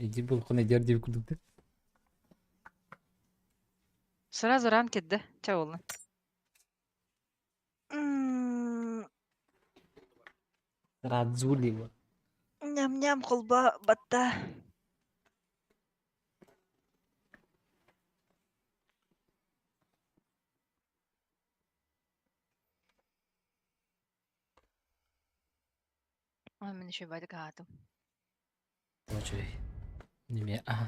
Иди был хуна дерди кудукты. Сразу ранки, да? Чего? Радзули вот. Ням-ням, холба, батта. Ой, мен еще байды каатым. Точай. Неме. Ага.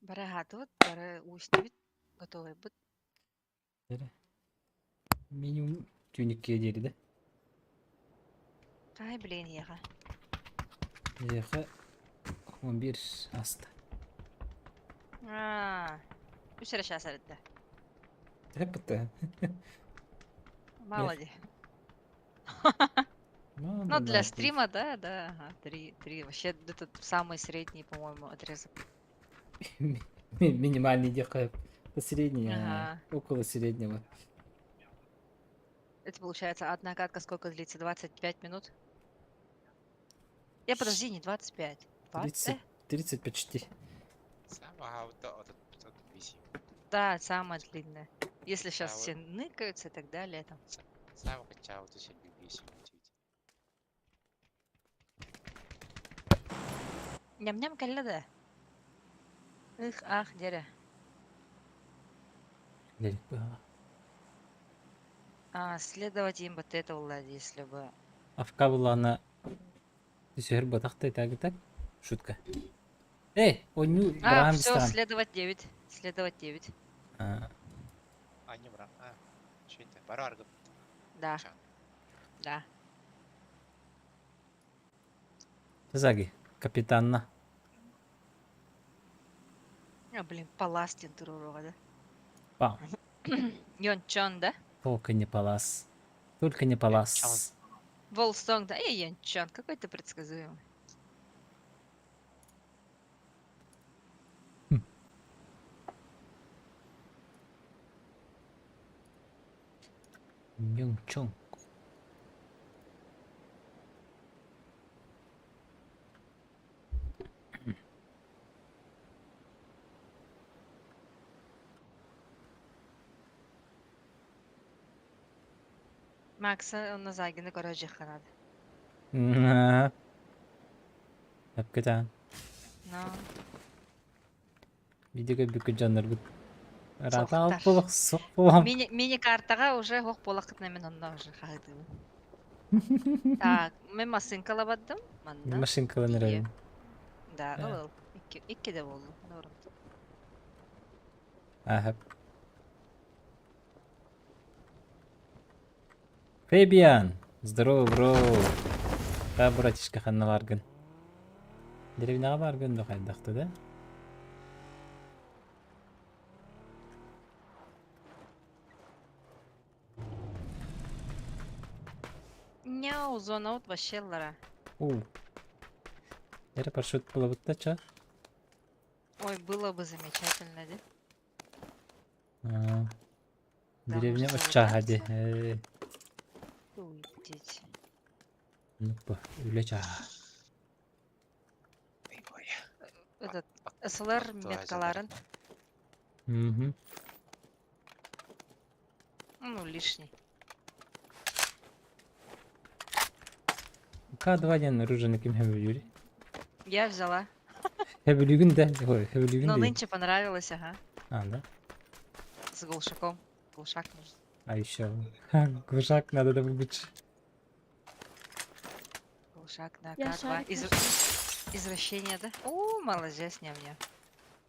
Бара хатывыт, бара уйстыбыт, готовый быт. Минимум тюникке дери да. Кай блин яха. Ехе 11 аста. Үсірі шасарыдды. Тэппэта. Молодец. Ну, Ну, для стрима, да, да, ага, три. Вообще, это самый средний, по-моему, отрезок. Минимальный дехэ. Средний, Ага. около среднего. Это получается, одна катка сколько длится? 25 минут? Подожди, не 25. 30 почти. Самого от 508. Да, самая длинная. Если сейчас все ныкаются и так далее, там. Самого качал 1008. Ням-ням кәлі да. Ых, ах, дере. Следовать им вот это, Влад, если бы... Авка была она... Түсер батақтай тағы так? Шутка. Эй, оню Брахам все, Бистран. следовать 9. Следовать 9. Не брал. Что это? Барарга. Да. Да. Заги, капитанна. Блин, паластин турурова, да? Пам. Йончон, да? Только не палас. Только не палас. Волстонг, да? Йончон, какой ты предсказуемый. Мюнчон. Макса на загины короче ханад. Hakikaten. No. Видеоға бүкі жандар бұд. Рата Соқтар. алып болық, соқ болам. Мини-картаға уже хоқ болақытына мен онна уже қағыдым. Так, мен машинкала баддым. Машинкаланы райым. Да, ол. Икки де болду. Ахап. Фебиан! Здорово, бро! Қа, братишка, қанна баргын? Деревнаға баргын да қайдақты, да? Няу, зона от вашеллара. Дәрі паршут было бұтта, ча? Ой, было бы замечательно, да? Деревня можно отча, выбраться. хади. Уйдите. Ну-ка, үлеча. Этот СЛР меткаларын. Ну, Лишний. Қа, два ден оружие кім хәбілюри? Я взяла. Хәбілюгін да? Ой, хәбілюгін Но да? нынче понравилось, ага. Да? С глушаком. Глушак нужен. А еще. Глушак надо добыть. Глушак на Я К2. шарик Извращение, да? О, молодец, ням-ням.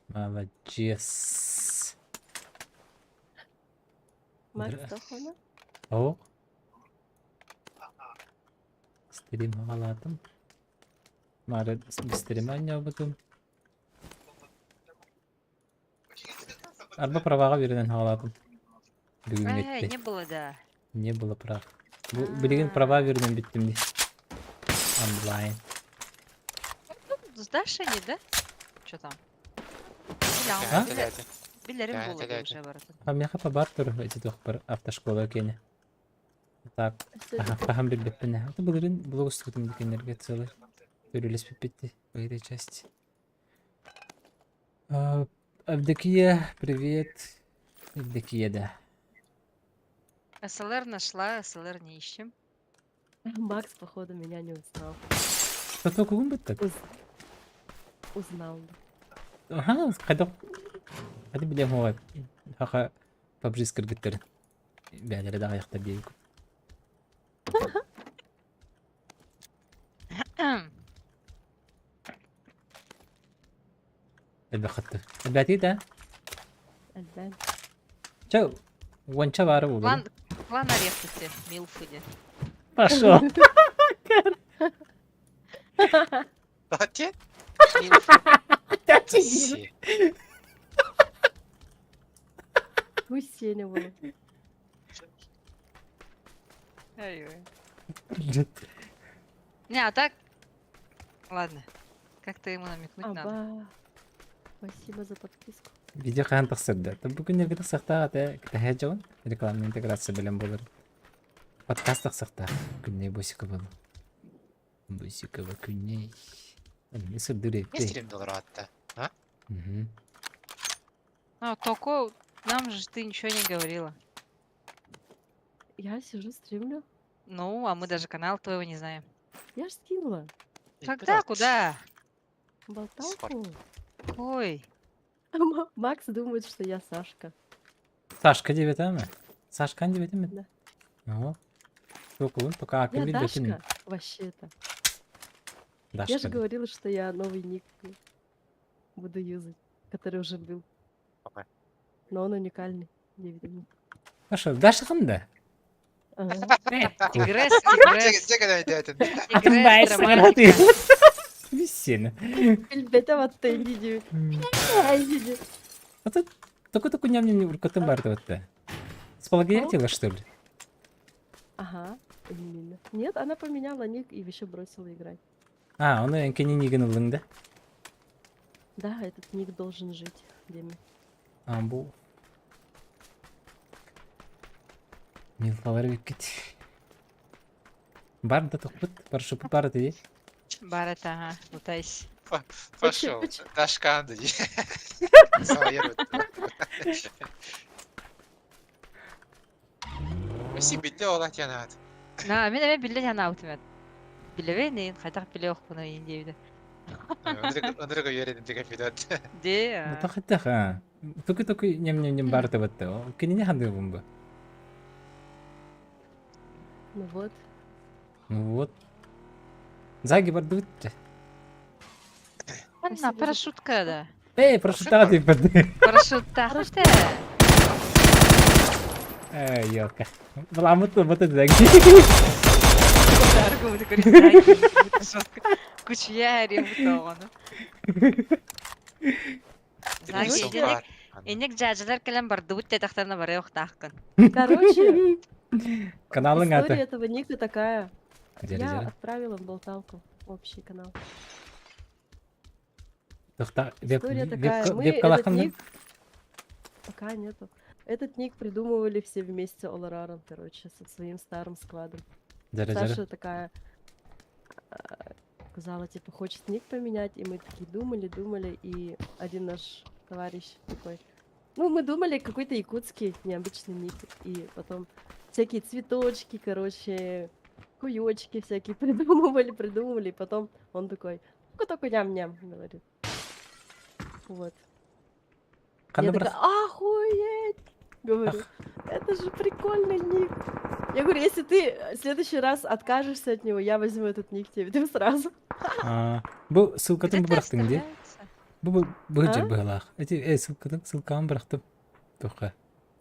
Молодец. Макс Тохона. О. Стрим алатым. Мары стрим ойнабытым. Арба праваға берден алатым. Бүгін етті. Не было, да. Не было прав. Білген права берден біттім де. Онлайн. С Дашей, да? Что там? Билерим было бы уже баратын. Хамяха пабар тұр, эти тоқ бір автошкола кені. Так, фахам білбеппіне. Это бұлырын блог үстігітім декенерге целый. Төрелеспеп битти в этой части. Авдокия, привет. Авдокия, да. СЛР нашла, СЛР не ищем. Макс, походу, меня не узнал. Что только он так? Узнал. Ага, қайда білем оға. Хақа PUBG скіргіттер. Бәлері дағы яқтар дейік. Әлбә қатты. Әлбәті да? Альбан. Чау. Уанча бары бұл. Клан Орехуте, Милфуде. Пошел. Хватит? Милфуде. Пусть сеня было. Ой-ой. Не, а так... Ладно. Как-то ему намекнуть надо. Аба. Спасибо за подписку. Видео қан тақсырды. Бүгін ергеді сақтаға тәхе жоғын. Рекламный интеграция білем болыр. Подкаст тақсақта. Күнне босика болу. Босикова күнне. Не сұрдыр Не стримдал рад-то. А? Ну, Токо, нам же ты ничего не говорила. Я сижу, стримлю. Ну, а мы даже канал твоего не знаем. Я ж скинула. Когда? Куда? Болталку. Ой. Макс думает, что я Сашка. Сашка деп етемі? Сашкан деп етемі? Да. Ого. Только он пока Я акым білбетін. Дашка, вообще-то. Я Дашка. же говорила, что я новый ник буду юзать, который уже был. Ага. Но он уникальный. Невидимый. Пошел. Даша қымда? Ага. Тигрес, тигрес. Где когда это? Тигрес, романтика. Весена. Бетем от Тенди. А тут только ням-ням уркотым барды отты. Сплагиатила, что ли? Ага, именно. Нет, она поменяла ник и еще бросила играть. А, оны энкени нигін ұлыңды. Да, этот ник должен жить. Деме. А, бұл. Милфалар беккет. Бар да тұқпыт, бар шұпыт бар деді. Барет, ага, лутайся. Пошел. Дашкан, да. Спасибо, ты олать я надо. На, мен билет ана аутымет. Билебейнин, қайтақ биле оқпына ендейді. Ондырға үйеренім деген видеот. Де, Тақыттақ, а. Түкі нем бар табытты. Кенене қандай бұн бұл? Ну вот. Ну вот. Заги барды бітті. Анна, парашютка, да. Эй, парашюттаға дейіп барды. Парашютта, хата. Эй, елка. Бұл амытты бұты заги. Дарго буду говорить, кучьяри бутоғаны. Заги, енек жажылар кәлем барды бұтте тақтарына бары оқтаққын. Короче, Каналың история аты. этого ника такая. Жері, Я жері. отправила в болталку общий канал. Тоқта, История такая. Мы веб этот қалаққын ник... Пока нету. Этот ник придумывали все вместе Олараром, короче, со своим старым складом. Жері, Саша жері. такая сказала, типа, хочет ник поменять, и мы такие думали, и один наш товарищ такой, ну, мы думали, какой-то якутский необычный ник, и потом всякие цветочки, короче, куёчки всякие придумывали, и потом он такой, ну, такой ням-ням, говорит. Вот. Қанды Я бір... такая, охуеть! Говорю, это же прикольный ник. Я говорю, если ты в следующий раз откажешься от него, я возьму этот ник тебе сразу. Бұл ссылкатын Где-то бұрақтың де? оставляется. Бұл А? жер бұғылақ. Ссылканы бұрақтым. Тұққа.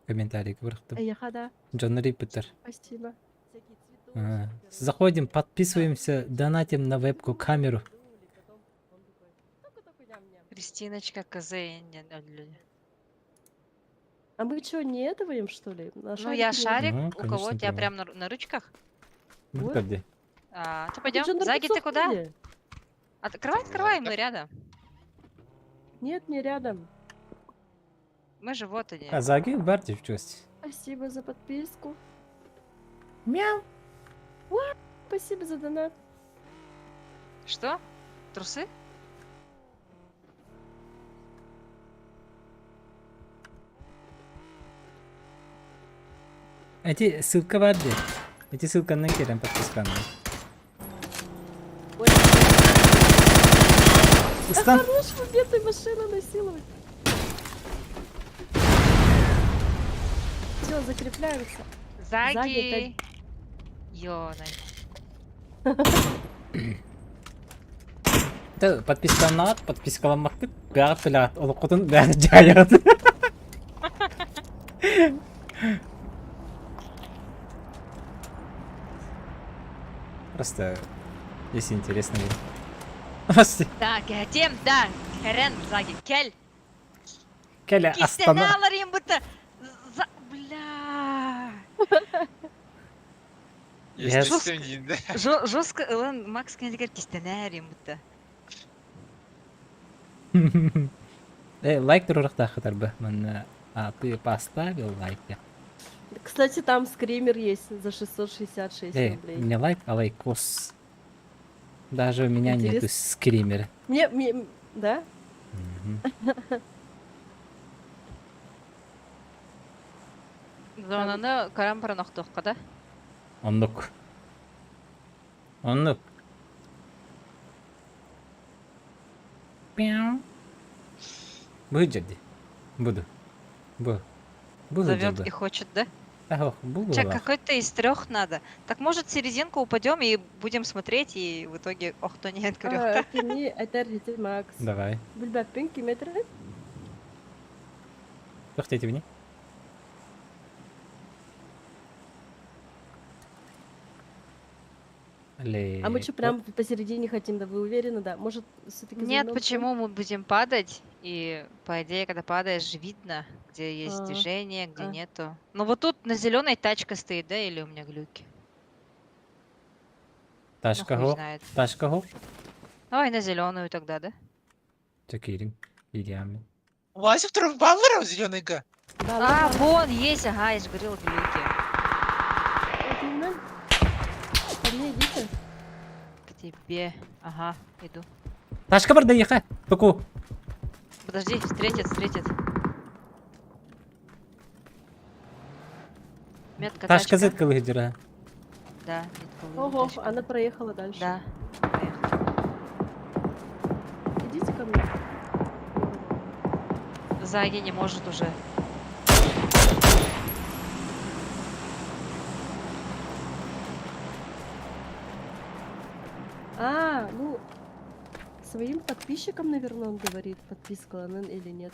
Комментарийге бұрақтым. Яхада, Джонны репетер. спасибо. Всякие цветочки, короче. Заходим, подписываемся, донатим на вебку камеру. Потом он такой, только ням-ням. Кристиночка, КЗН, люди. А мы что, не этого им, что ли? На Ну, я шарик шарик, Ну, у кого конечно, тебя да. прям на ручках. Вот Вот. где. Ты не- пойдем, Ты чё, Заги, ты Нарбецов куда? где? Открывай, мы рядом. Нет, не рядом. Мы же вот они. Заги бар девчонки. Спасибо за подписку. Мяу. Спасибо за донат. Что? Трусы? Эти ссылка var diye. Эти ссылкадан келем подписканы. Ой, Устан. хорош, бедную машину насиловать. Все, закрепляемся. Заги. Ёнай. Подписканы подпискаламакты. Бәрі пілат. Олы құтын бәрі жайығыды. Просто, если интересно будет. Асти. Да, Гетем, да. Керен, Заги, кель. Келе Кистені Астана. аларым бұты. Бля. Естествен дейінде. Жестко ылын Макс кендегер кистені әрем бұты. Лайк тұрырықта қыдар бы. Мен ты поставил лайк. Кстати, там скример есть за 666 рублей. Не лайк, а лайкос. Даже у меня нету Интересно. скримера. Мне, да? Зонаны карам параноқтық да? Ондук. Ондук. Пяу. Бұл жерде. Буду. Бұл. Бұл Зовет жерде. и хочет, да? Ах, бұл Чак, была. какой-то из 3 надо. Так может в серединку упадем и будем смотреть, и в итоге ох, кто не открыл. Кини айтар хити Макс. Давай. Бүлбәппен киметрі? Тоқтайте біне. А мы что, прям посередине хотим, да? Вы уверены, да? Может, все-таки Нет, почему мы будем падать? И по идее, когда падаешь, же видно, где есть А, движение, где а. нету. Ну вот тут на зеленой тачка стоит, да, или у меня глюки? Ну, Ташка хуй го. знает. Ташка го. Давай на зеленую тогда, да? Чекирим. Идеально. Васик тұрып балыр зеленый га. А, вон есть, ага, я же говорила глюки. Ко мне идите. К тебе. Ага, иду. Ташка бар да еха. Току. Подожди, встретит. Метка Ташка тачка. зеткалы жира. Да, метка Ого, тачка. она проехала дальше. Да, поехали. Идите ко мне. Заги не может уже. Ну, своим подписчикам, наверное, он говорит, подписка она или нет.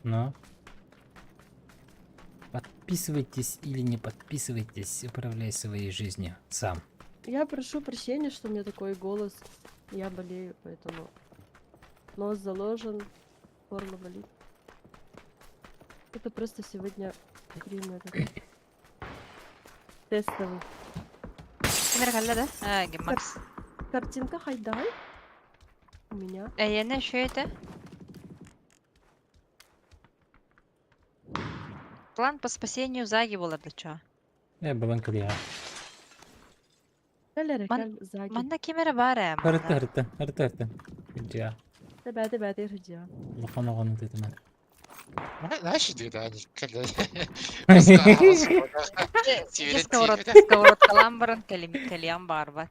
Ну. Подписывайтесь или не подписывайтесь, управляй своей жизнью сам. Я прошу прощения, что у меня такой голос. Я болею, поэтому нос заложен, горло болит. Это просто сегодня время тестовый. Кемер халда, да? А, Макс. Картинка хайдай. У меня. Я что это? План по спасению Заги был, да чё? Баланка лига. Кәләрәкәл заги. Манна кемер бар Харта. Иджа. Тәбәте рҗа. Лохана ганы тетмен. Наши дейді они. Сковородкалан барын калям бар бар.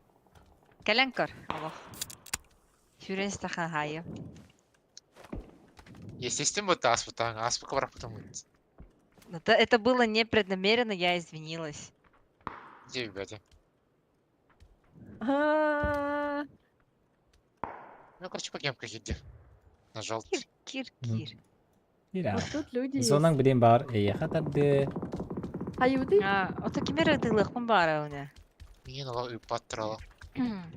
Каленкар, Аллах. Фюрен стахан хайы. Естественно, вот аспутан, аспука бар потом. Это было непреднамеренно, я извинилась. Где ребята? А, Ну, короче, по гемка иди. Нажал. Кир. Ира. вот тут люди есть. Зонан билен бар. Хатарды. Хаюды? А, ота кемер дылыхмын бар уна. Мен ала патрала.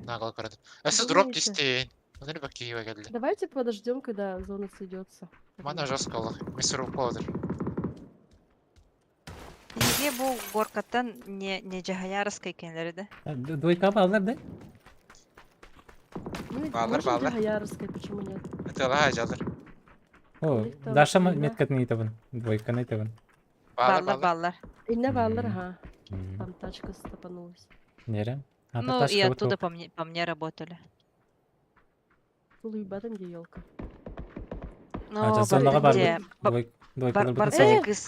Нагал карады. Эсі Думаете? дроп дистейн. Ондай бак Киева келді. Давайте подождем, когда зона сойдется. Мана жесткалы. Мистер Уподыр. Неге бұл горкаттан не жахаярыска екенлері да? Двойка балдар да? Ну, Баллар, можем баллар. Джахаярской, почему нет? Это ала жазыр. О, Их там Даша сильно. меткат не табын. Двойка не табын. Баллар. Инна Валлар, Мгм. ага. Там тачка стопанулась. Нере? Ну и оттуда по мне работали. Бұл үйбадым де елка. Ну, А жасандаға бар бітінде. двойкалар Бар бүтін сабақ. сегіз.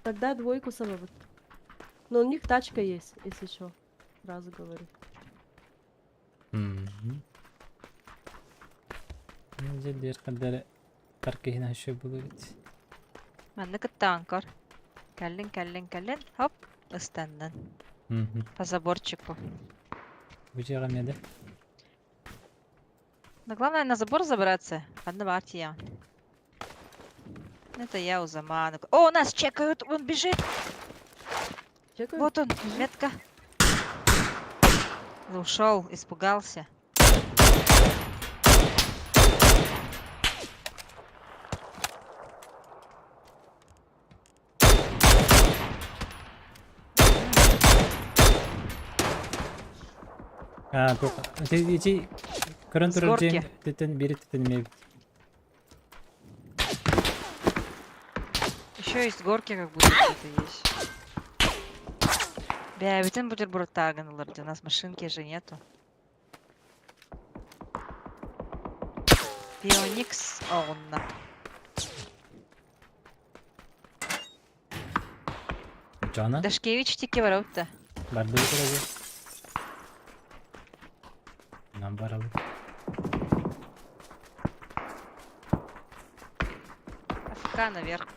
Тогда двойку сабабыт. Но у них тачка есть, если что. Сразу говорю. Жедер қадары таркейін ашы болу бит. Мәнні кітті анкар. Кәлін. Хоп, ыстаннан. По заборчику. Бұл жаға меді? Но главное на забор забраться. Ладно, Бартия. Это я у замана. О, нас чекают, он бежит. Чекаю. Вот он, метка. Ушел, испугался. Тоқ. Ити көрін С тұрыр горки. жең түтін бері түтін мебіт. Еще есть горки, как будто где-то есть. Бля, битен бутерброд таганылар, у нас машинки же нету. Пионикс онна. Жана? Дашкевич тики ворота. Барды бұл тұрады. Нам бара бұл. АФК наверх.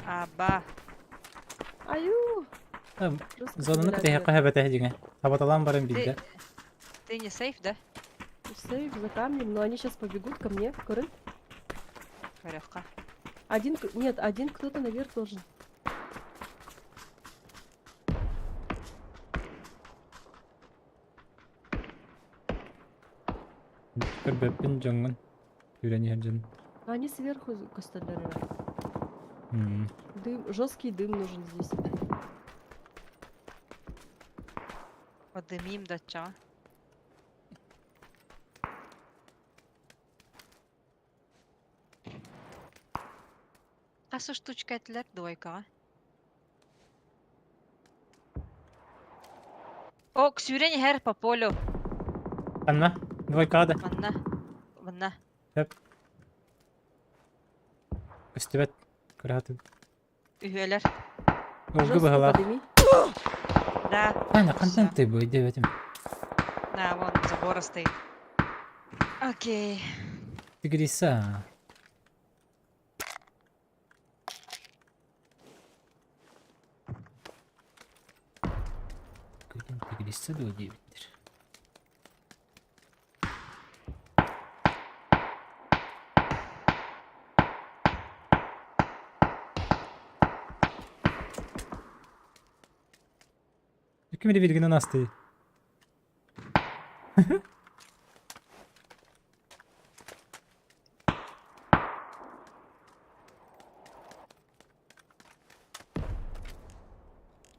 Аба. Аю! Просто Зонаны забирать кітеге её. қойабет әйдіңе. Табаталан барын білді. Ты не сейф, да? Сейф за камнем, но они сейчас побегут ко мне. Корын. Веревка. Нет, один кто-то наверх должен. Көрбеппін жоңын. Үйрені ерден. Они сверху костыляры. Hmm. Жесткий дым нужен здесь. Подымим, да чё? Қасы штучка әтілер двойка. О, ксюрень хер по полю. Анна, двойкада. Ванна. Өстебет. Көрәтіп. Үйелер. Олғы Жестко бағала. подыми. Да. Ана, қантан ты бой, деветім. Да, вон забора стоит. Окей. Тигриса. Көден тигриса да өдебеттір. Кімді белгінің асты?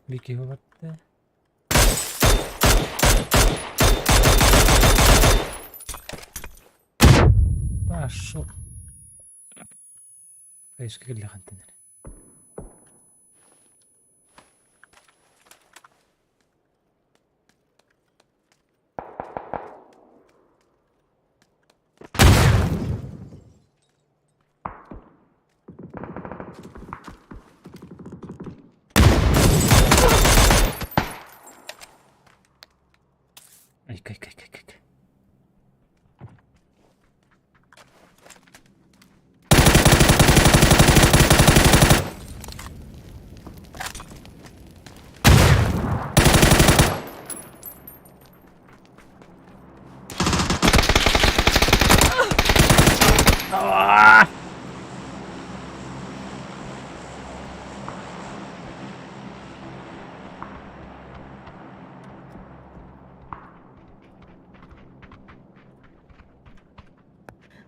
Вики барды. Пошел. Эшке келе қантаныр. Ай, кай.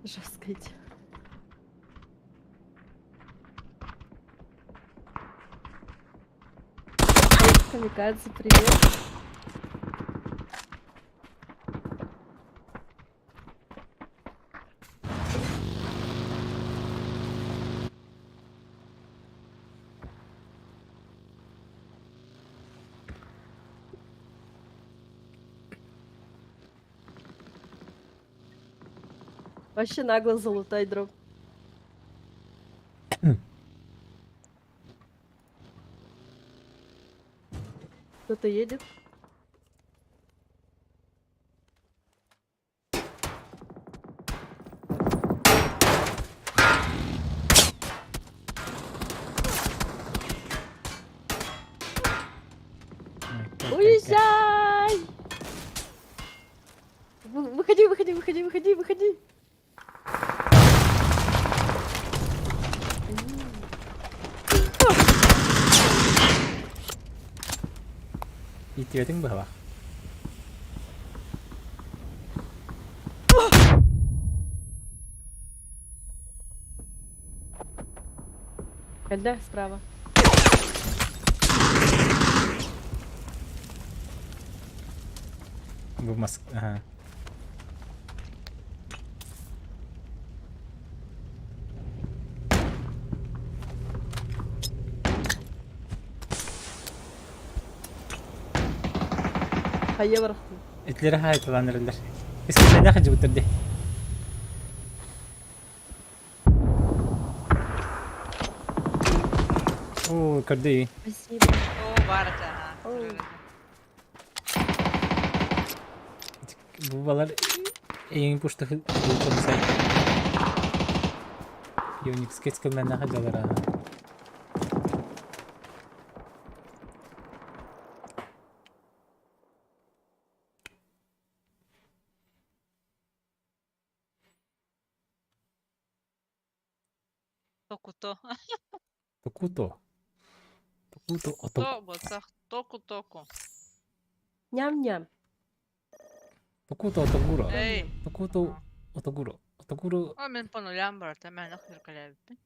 Жестко идти. Камикадзе, привет. Вообще нагло золотой дроп. Кто-то едет. Уезжай! Выходи, выходи, выходи, выходи, выходи. И тебе тың было? Когда справа. В Москве. Ага. Hayya bıraktım. Etleri hayatlanırlar. Eskiden ne kadar bitirdi? Oo, kırdı. Спасибо. О, барыта. ага, Оу. жүргізді. Bu balar en puştu hılçalı say. Unix keçkilmen ne kadar ha. Току-то. Tokuto. Tokuto. То болсақ, току-току. Ням-ням. Tokuto otoguro. Ей. Tokuto otoguro. Otoguro. О, мен пону лям барыта, мен ақ жүркілебіппін.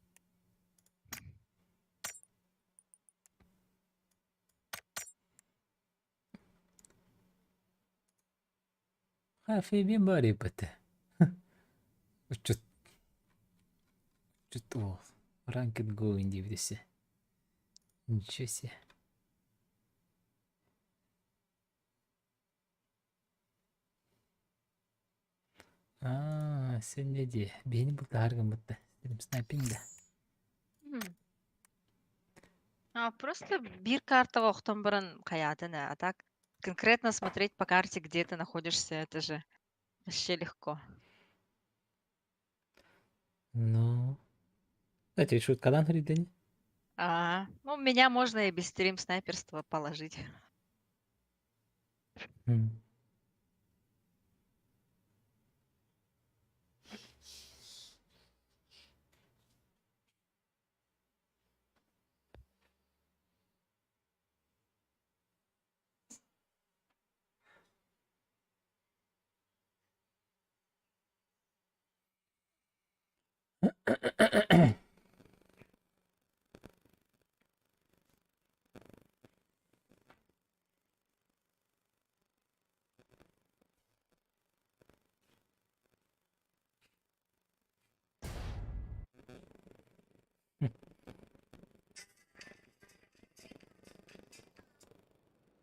Ha fi bin bari bate. Uçut. Uçut o. Ranked going diye birisi. Nичего себе. Sen ne diye? Beni burada hargamadı. Dedim sniping de. Просто бир картаға оқтан бұрын қаятын, а так конкретно смотреть по карте, где ты находишься, это же вообще легко. Ну. Кстати, шуткадан хридени. Ну, меня можно и без стрим снайперства положить.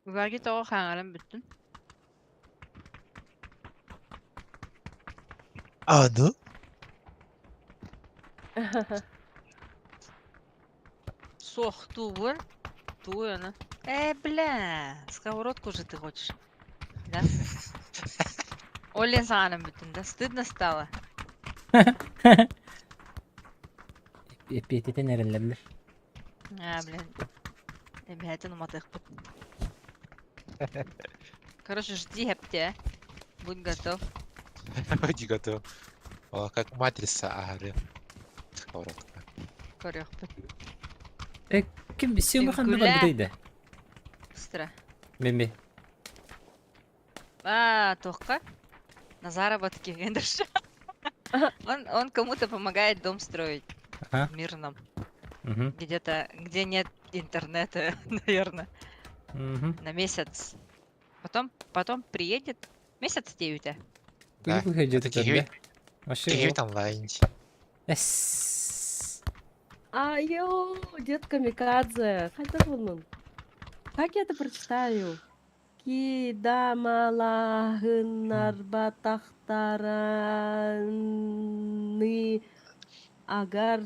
Үгәге тоғы қаңарым бүттін. Ну? Сох, тубыр. Туй она. Бля, сковородку же ты хочешь. Да? Олен сағаным бүттін, да? Стыдно стало. PTT nerelerler? Блин. Бәтін ұматық бұт. Короче, жди хепте. Будь готов. Будь готов. О, как матрица, ага, сковородка. Көрек бұт. Kim Siyoma Han'da Güle. var budaydı. Быстро. Memi. Тоққа. На заработки. Он кому-то помогает дом строить. Ага. В мирном. Угу. Где-то, где нет интернета, наверное. Угу. На месяц. Потом приедет. Месяц 9. Kuyu bu hece Такие tutardı. Aşırı Киевит онлайн. Es. Айо, дед Камикадзе. Хотя вон. Как я это прочитаю? Кидамалахын нарбатахтаран ны агар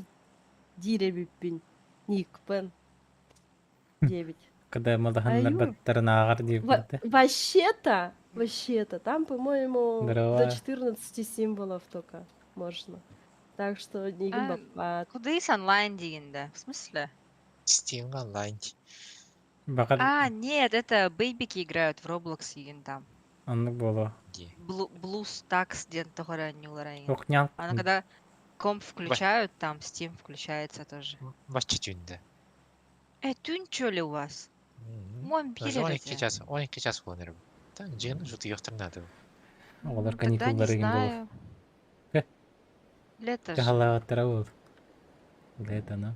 диребиппин. Никпен. 9. Когда малаханнар Аю. баттарын ағар дейіп бірді. Вообще-то, там, по-моему, Здорово. до 14 символов только можно. Так что нигін А, баппат. Кудайс онлайн дегенде. В смысле? Steam онлайн. Бағар А, нет, это бейбики играют в Roblox деген там. анық болу. Blues Tax деген тоғыра нюлара деген. Оқнял. Она когда комп включают, там Steam включается тоже. Матчы түнді. Түн чё ли у вас? Мон Даже билет 12 час, 12 час болыныр. Так, жиғын жұты йоқтырнады. Олар Тогда не каникулдар еген болу. знаю. Хе. Лето же. Жағалағаттара ол. Лето, ну.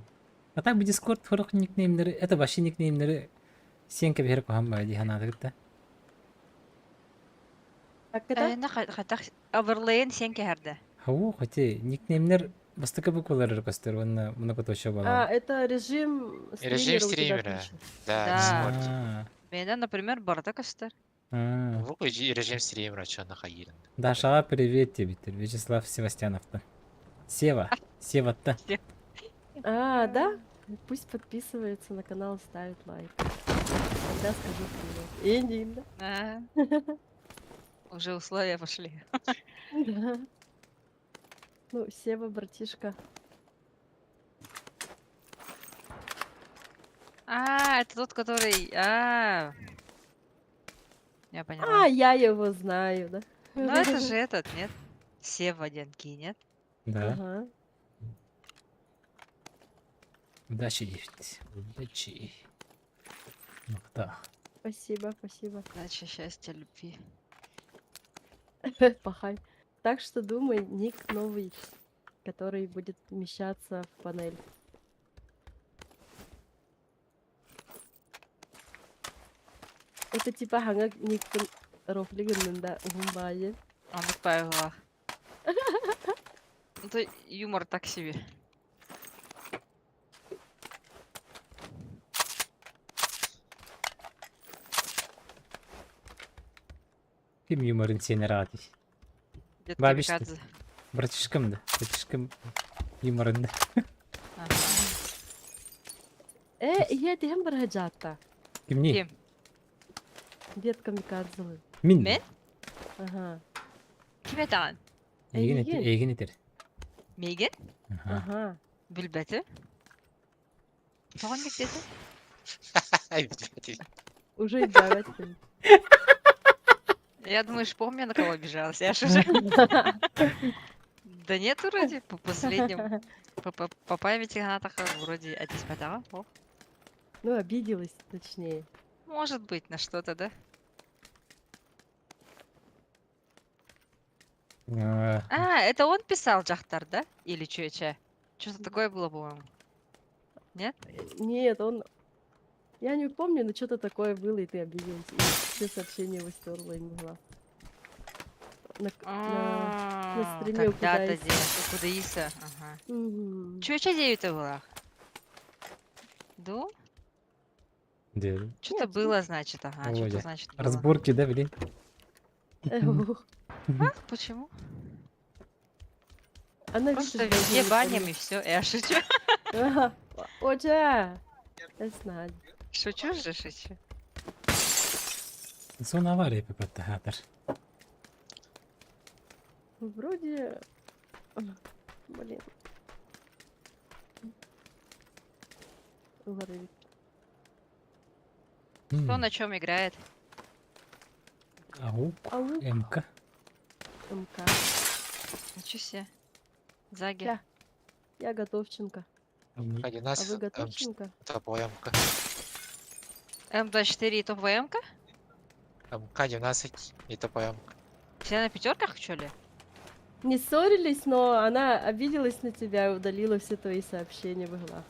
А так бы Discord форық никнеймдері, это вообще никнеймдері сенке бері қоған ба, дейхан адығытта. Как это? Эна хатах Overlay'in sen кәрді. Хау, хотя никнеймдер бастықы бұк олар көстер, оны мұны көтөші А, болам. это режим Режим стримера у тебя стримера. включен. Да, Да. Discord. Менде, например, барда көстер. Бұл режим стримера чана хайырын. Дашаға привет тебе, Вячеслав Севастьяновтан. Севатта. А, да? Пусть подписывается на канал, ставит лайк. Тогда скажу привет. Инди, да? Уже условия пошли. Да. Ну, Сева, братишка. Это тот, который... Я А, поняла. я его знаю, да? Ну, это же этот, нет? Сева Денки, нет? Да. Ага. Удачи, девять. Удачи. Ну да. Спасибо, спасибо. Удачи, счастья, любви. Пахай. Так что думай, ник новый, который будет вмещаться в панель. Это типа ханга ник рофлигенда гумбае. Он отправила. Это юмор так себе. Ким юморын сені радий. Дед Бабишка. Камикадзе. Братишкам юморында. Ага. Я дем бараджата. Кимни? Ким? Дед камикадзе. Мин. Мен? Ага. Ким айтаған? Еген етер. Меген? Ага. Билбеті? Тоған кектеті? Уже избавитель. Я думаю, помню, на кого обижалась. Я ж уже... Да нет, вроде, по последним. По памяти Гатаха вроде отиспатала. Ну, обиделась, точнее. Может быть, на что-то, да? Это он писал Джахтар, да? Или чё? Что-то такое было, по-моему. Нет? Нет, он... Я не помню, но что-то такое было, и ты обиделась. И все сообщения его стерла и не могла. На стриме у Когда-то Кудайса. у Кудайса. Ага. Мгм. Чё дею-то было? Да? Де. Что-то было, значит, ага. Что-то, Володя, значит, было. Разборки, да, блин? Ух. Почему? Она Просто видишь, даже везде не баним помнит. и все. Я шучу. Ага. Оджа! Я знаю. Шучу же, шучу. Сон авария пепетті хатыр. Вроде... Блин. Угорели. Кто на чем играет? Ау, Ау, МК. МК. Ничего себе. Заги. Я. Я готовченко. Один А нас вы готовченко? топовка. М24 и топ ВМ-ка? МК-12 и топовка. Все на пятерках, что ли? Не ссорились, но она обиделась на тебя и удалила все твои сообщения в иглах.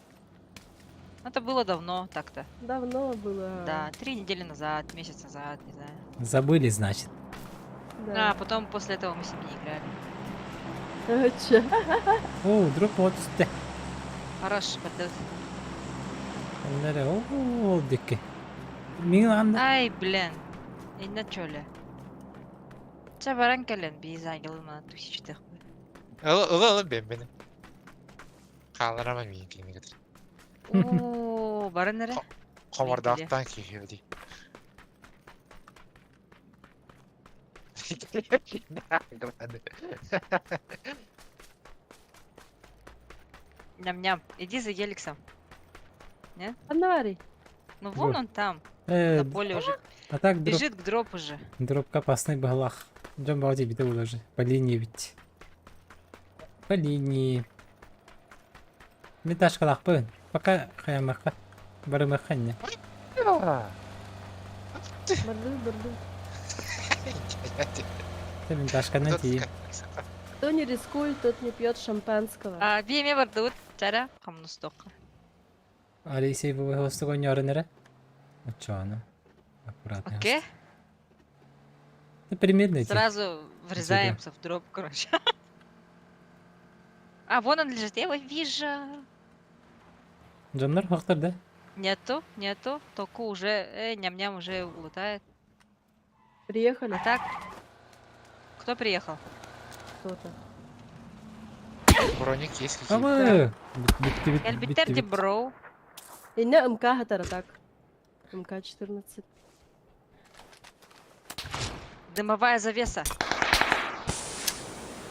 Это было давно так-то. Давно было. Да, 3 недели назад, месяц назад, не знаю. Забыли, значит. Да. А потом после этого мы с ним не играли. Чё? О, дроп вот үсті. Хороший поддет. Онлары, о, деке. Мен анда. Ай, блин. Инна чё ли? Ча баран келен, бейза гелыма тусичтых. Ылы бембені. Қаларама мен кейіне кетір. О, бары нере? Қомардақтан кейхеуді. Ням-ням, иди за Еликсом. Фонарий. Ну вон Вот. он там, Э, на поле уже. а так дроп, Бежит к дропу же. дропка опасный баглах. Джон балди бите уложи. По линии ведь. По линии. Метаж калах пын. Пока хаямаха. Барымаханне. Барды. Ты винтажка найти. Кто не рискует, тот не пьет шампанского. А, биеме барды вот, чара, хамнустока. Алисей вы его с такой нёрнере? Ну чё она? Аккуратно. Окей? Ты примерно эти. Сразу врезаемся в дроп, короче. А, вон он лежит, я его вижу. Джоннер хохтар, да? Нету, только уже, ням-ням уже улетает. Приехали А так, кто приехал? кто-то. Броник есть какие-то. Амы! Эльбитерди броу. И на МК хатара так. МК-14. Дымовая завеса.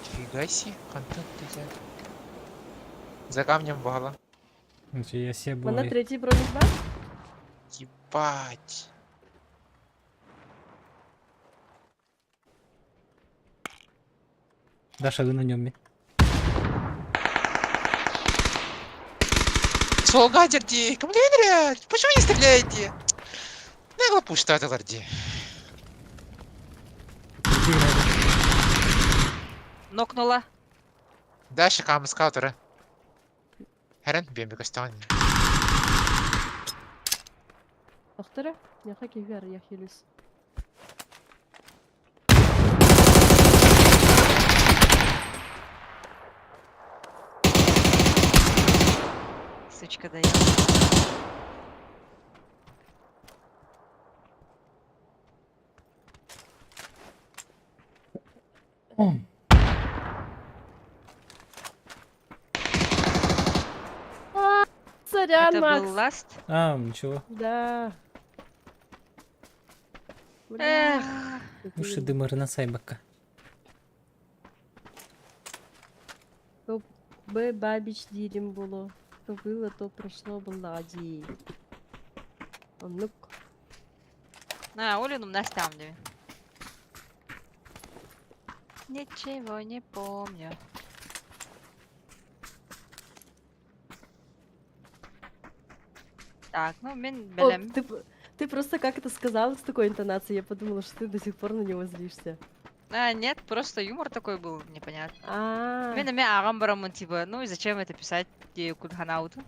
Фига себе, контент такой. За камнем бала. Я себе Вона был. третій бронік бак? Ебать. Даша, вы на нем. Солгадерди, командир, почему не стреляете? Нагло пуштаты ларди. Нокнула. Дальше кам скаутера. Херен бемби костян. Ақтыры? Яқа кегер, я хилюс. Сучка дает. Сорян, Это Макс. был ласт. А, ничего. Да. Эх. Уши дымыр на сайбака. То би бабіч ділім було. То було, то пройшло, бладі. Онук. А, Олин на стамне. Ничего не помню. Так, ну, мен О, белем. ты просто как это сказала с такой интонацией, я подумала, что ты до сих пор на него злишься. А, нет, просто юмор такой был, непонятно. А, Мен ме ағам барамын, типа, ну и зачем это писать, где кудханауту?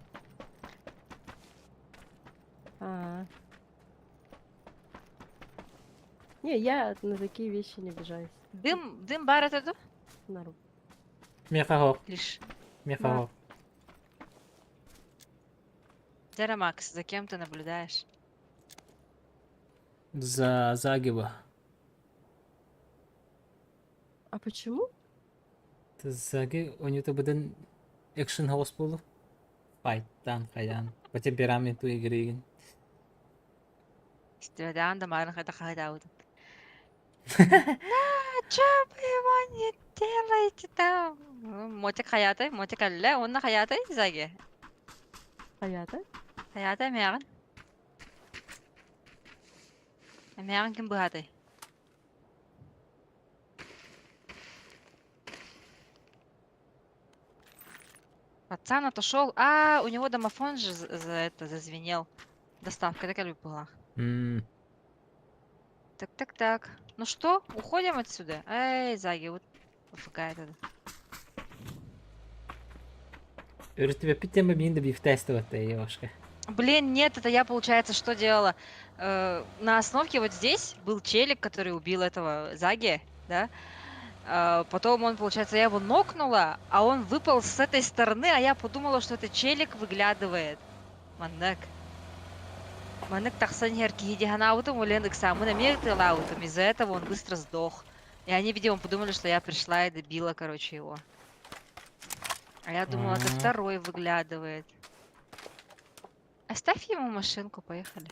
а. Не, я на такие вещи не обижаюсь. Дым бар это Нару. Мехахок, лишь. мехахок. Тера Макс, за кем ты наблюдаешь? За Загиба. А почему? Заги, у него будет экшен хаус был. Файттан хаян. По темпераменту игры. Стрелян, да маран это хадаут. Чё вы его не делаете там? Мотик хаятай, мотик алле, он на хаятай, заги. Хаята? Хаятай мяган. Мяган кем бухатай. Пацан отошел. А, у него домофон же за это зазвенел. Доставка, это как была. Так. Ну что, уходим отсюда? Эй, Заги, вот пофигает это. Örtübe piteme bin de bir тестовать девушка. Блин, нет, это я, получается, что делала? На основке вот здесь был челик, который убил этого Заги, да? Потом он, получается, я его нокнула, а он выпал с этой стороны, а я подумала, что это челик выглядывает. Маннек. Маннек тахсан херки аутом, улен эксамуна аутом. Из-за этого он быстро сдох. И они, видимо, подумали, что я пришла и добила, короче, его. А я думала, это Ага. второй выглядывает. Оставь ему машинку, поехали.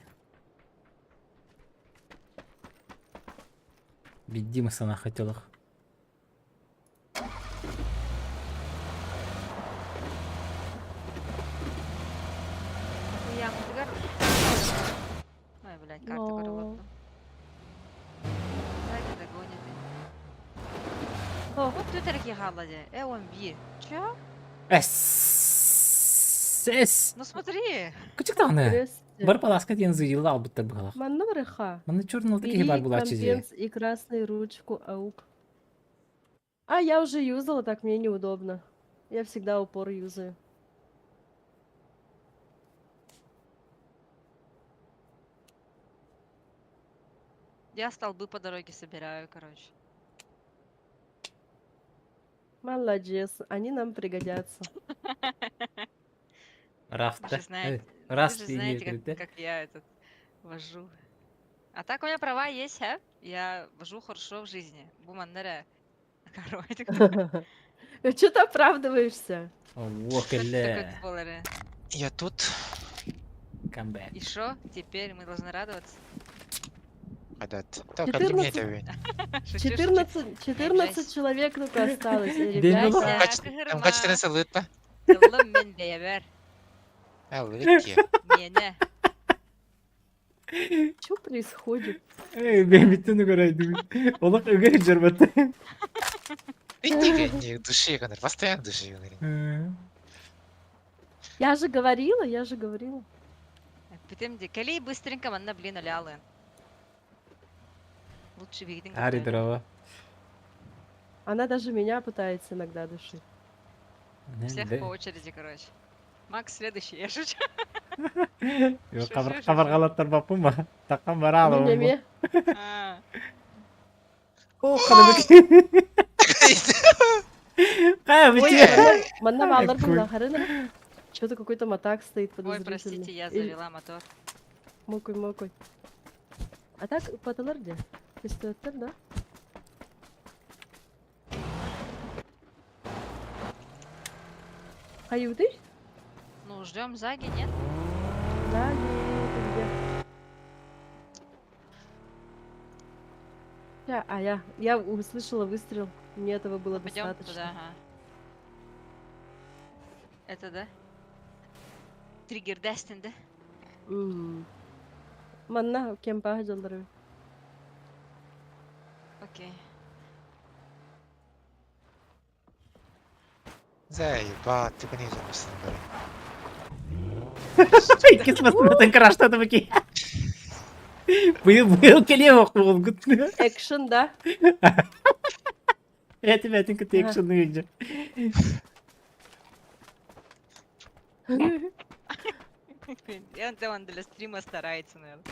Видимо, она хотела. Я Ой, блядь, карта Но. говорю, Сзади догонит. О, Вот тут такие галади. Он би. Чё? Эс. Ну смотри. Küçük tane. здрасте. Бір паласка ден зыйылы албытта бұғалақ. Манна вреха. Маны чорныл такие бар Бери булачы же. компенс и красную ручку, аук. А, я уже юзала, так мне неудобно. Я всегда упор юзаю. Я столбы по дороге собираю, короче. Молодец, они нам пригодятся. Вы Рафта. же знаете, Рафт вы же знаете, имеет как я этот вожу. А так у меня права есть, а? Я вожу хорошо в жизни. Буманнера. Что ты оправдываешься? Уокеле. Я тут. Камбэк. И что? Теперь мы должны радоваться? Адат. Так, 14. кабинете. Шучу, 14 человек только осталось. День был. Ребята, Там качественный салыпа. Yıllım ben beraber. Алыки. Mene. что происходит? Ben bittini göreydim. Olak ögey jarbatı. Видите, не души, Конор, постоянно души, говорит. Я же говорила. Бітем де. Кали быстренько манна блин алялы. Лучше видим. Ари дрова. Она даже меня пытается иногда душить. Всех по очереди, короче. Макс следующий, я шучу. Yok kabargalatlar bakın mı? Takkan bara alalım. Неме. А, Oh kanabık. Kaya bitti. Манна валар Какой? нахарена. Что-то какой-то мотак стоит Ой, подозрительный. простите, я Или- завела мотор. Мокой. А так, паталар где? Пистолеттер, да? Каюты? Ну, ждем Заги, нет? Да, это где? Я услышала выстрел. Мне этого было Пойдем достаточно. туда, ага. Это да? Триггер Дастин, да? Манна кемпа жалдыры. Окей. Заебал, ты бы не замыслил, говорит. İkisi basın kıraşta da bakayım. Bıyıl geliyor bak bu olgun. Экшен, да? Evet kötü Ага. action'ı önce. И он для стрима старается, наверное.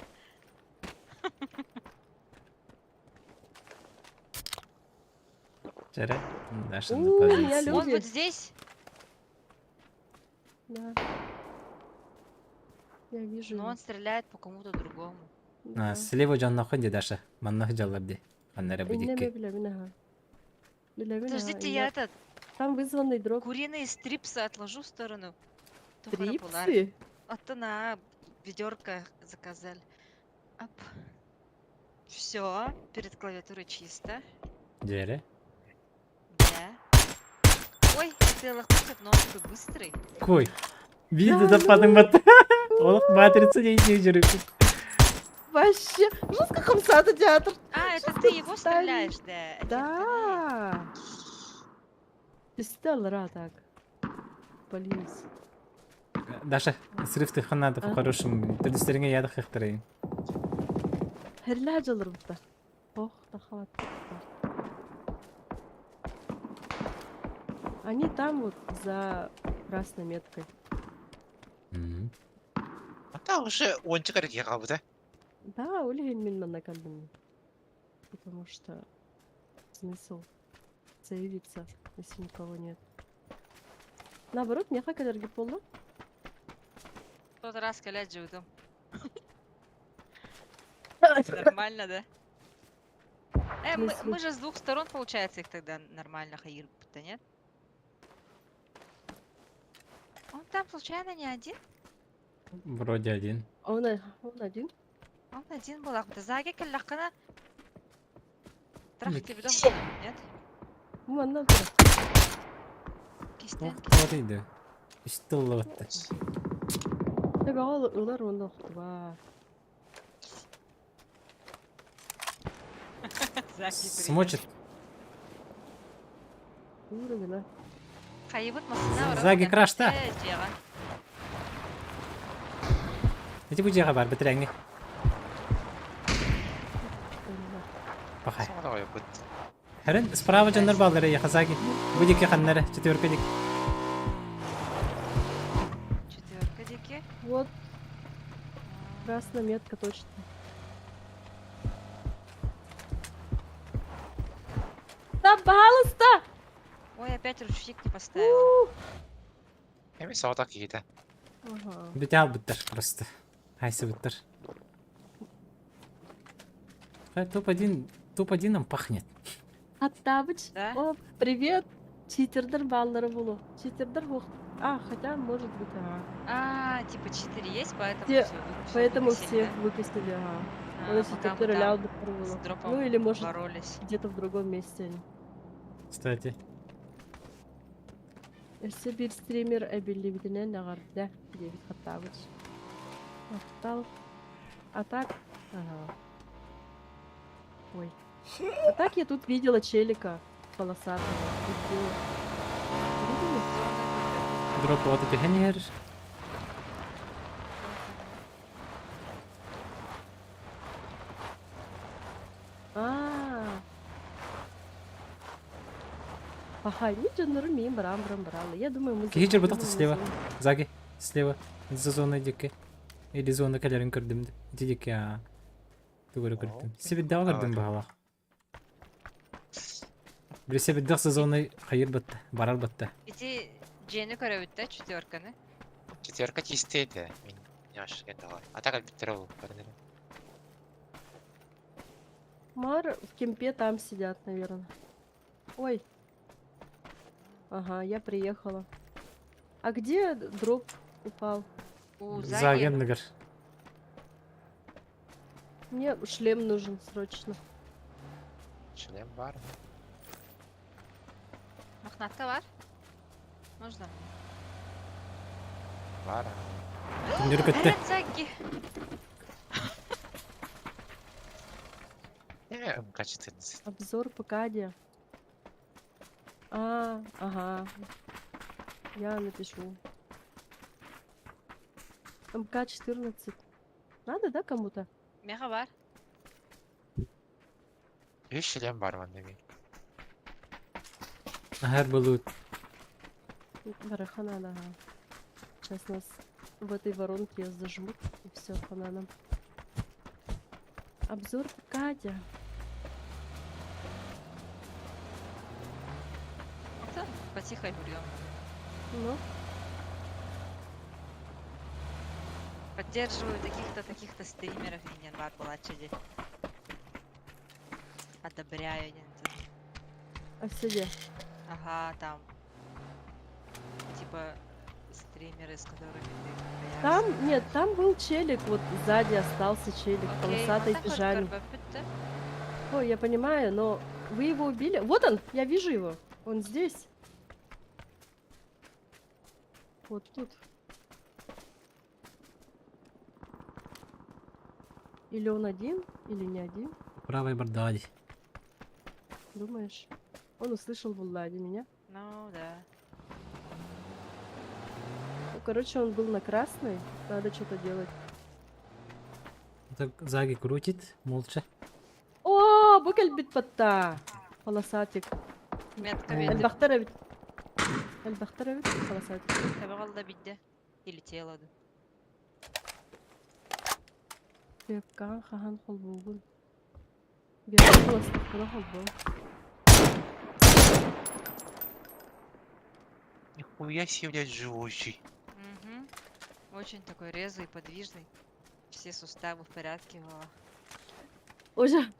Çare. Daşın da Uuu, ya pozisyon. Люди. Он вот здесь. Да. Я вижу. Но его. он стреляет по кому-то другому. Да. Ha, Slivo canına koyunca daşı. Manna jallar di. Kanlara Не budikki. бля. Подождите, я этот Там вызванный дроп. куриные стрипсы отложу в сторону. Тухара Полар. Трипсы? Это на ведерко заказали. Все, перед клавиатурой чисто. Cere. Да. Ой, ты лохматик, но он такой быстрый. Koy. Video da padım battı. Oğlum matriца не изжирыпты. Вообще. Жестко хамсата театр. А, это Чё ты ты его встали? стреляешь, да? один Да. Ты стелла так. Полис. Даша, срыв ты ханада А? по-хорошему. Традистерине яда хехтерейн. Херля жалыр бұта. Ох, тахалат. Они там вот за красной меткой. А там уже он чекарик ехал бы, да? Да, өлген мен накалдым. Потому что смысл заявиться, если никого нет. Наоборот, мне хакерги полно. В тот раз колять животом. Нормально, да? Мы смысле? же с двух сторон, получается, их тогда нормально хаир, будто нет? случайно не один? Вроде один. Он один? Он один был. А Заги каллахана. Трах Нет. тебе дом. Нет? Вон надо. Кистен. Вот иди. Истолла вот. Так олар онда ба. Смочит. Ура гына. Хайбут масына Заги крашта. Жега. Эти бутига бар битиреңни. Пахай. Sonra koy kut. Херен справа жандар балдары я Заги. Будики ханнары четверка дик. Четверка дики. Вот красная метка точно. Да, пожалуйста! Ой, опять ручник не поставила. Hem sağda giydi. Ага. Битял биттер просто. Хайсы биттер. Топ-1 нам пахнет. Оттабыч. Да? О, привет. Читердер баллары булу. Читердер хух. А, хотя, может быть, ага. Типа 4 есть, поэтому Те- всё Поэтому выпустили, всех да? выпустили, ага. А, Он пока мы читердер там ляуды с было. дропом Ну или может боролись. где-то в другом месте они. Кстати. Эссе бир стример әбилибитинен нагарды Дэвид Хаттабыч. Аттал. А так... Ага. Ой. А так я тут видела челика полосатого. Видела. Видели? Дроп вот эти хенер. А. Пахай, ми жанры мейм брам. Я думаю, мы... Хиджер мы бутақты не слева. знаем. Заги. Слева. За зоной дике. Или зона калерин көрдім. Эти дике а. Тугары көрдім. Себедді алырдым бағала. Бір себедді за зоной хайыр бітті. Барар бітті. Эти Джейни көрөбүттө четверканы. Четверка тистейdi. Мен яш енді қалай. А так бітірі ол. көрінеді. Мар в кемпе там сидят, наверное. Ой. Ага, я приехала. А где дроп упал? У Заги Заги. нагар. Мне шлем нужен срочно. Шлем бар. Мохнатка бар? Можно? Бар. Түндер көтті. Привет, Заги. МК-14. Обзор по Каде. А, ага. Я напишу. МК-14. Надо, да, кому-то? Меха бар. 3 шлем бар бende мен. Әр болуд. Барахана, ага. Сейчас нас в этой воронке зажмут, и все, хана нам. Обзор по Каде. Да, потихо гурьем. Ну, Поддерживаю таких-то стримеров и не бар плачеди. Одобряю. а все где? Ага, там. Типа стримеры, с которыми ты Там, нет, там был челик, вот сзади остался челик в полосатой пижаме. Ой, я понимаю, но вы его убили? Вот он, я вижу его. Он здесь. Вот тут. Или он один, или не один, Правай бардади. думаешь? Он услышал в Улладе меня. Ну да. Ну, короче, он был на красной. Надо что-то делать. Так Заги крутит, молча. О, букель битпатта. Полосатик. Метка Ой. бит. Альбахтарович. Альбахтарович, полосатик. Табагалда бидде. Или телоду. Бепкан хахан холбугун. Бепкан полосатик холбугун. Нихуя себе, блядь, живущий. Угу. Очень такой резвый, подвижный. Все суставы в порядке. Уже.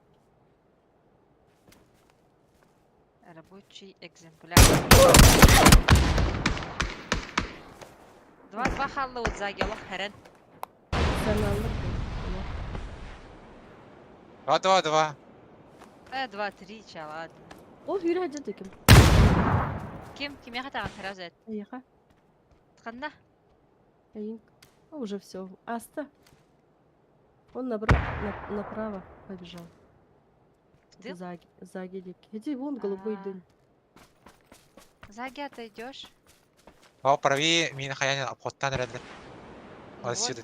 Рабочий экземпляр. 20 Ала халла вот заги, ала хәрән. Sen aldın. 2-2. 2, 3, чала. O yürü hacı döküm. Кем я хотела хәрәзәт. Аяха. Тканда. Аян. Уже все. Аста. Он направо побежал. Дым? Заги дикий. Иди вон голубой А. дым. Заги отойдешь. О, прави, мин хаянин обходтан рәдер. Ну вот. Отсюда.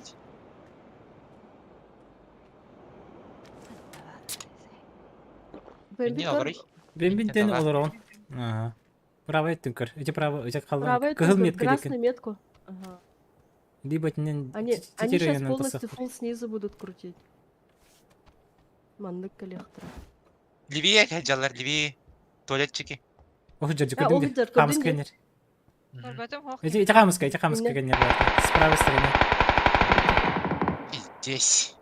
Ben Бенин bir алгырый. Ben Bitti, tane tamam. olur on. Ага. Право еттің көр. Эти право, эти қалдан. Правая Кығыл только метка красную декен. метку. Ага. Либо тінен Они тетер сейчас районын полностью тасақ. фул снизу будут крутить. Мандык коллектора. Ливия хаджалар, Ливия. Туалетчики. Ох, джаджи А, көдің ох, де. джар, Қамыс көдің де. кенер. Потом хох. Эти қамыска Міне. кенер. С правой стороны. Здесь.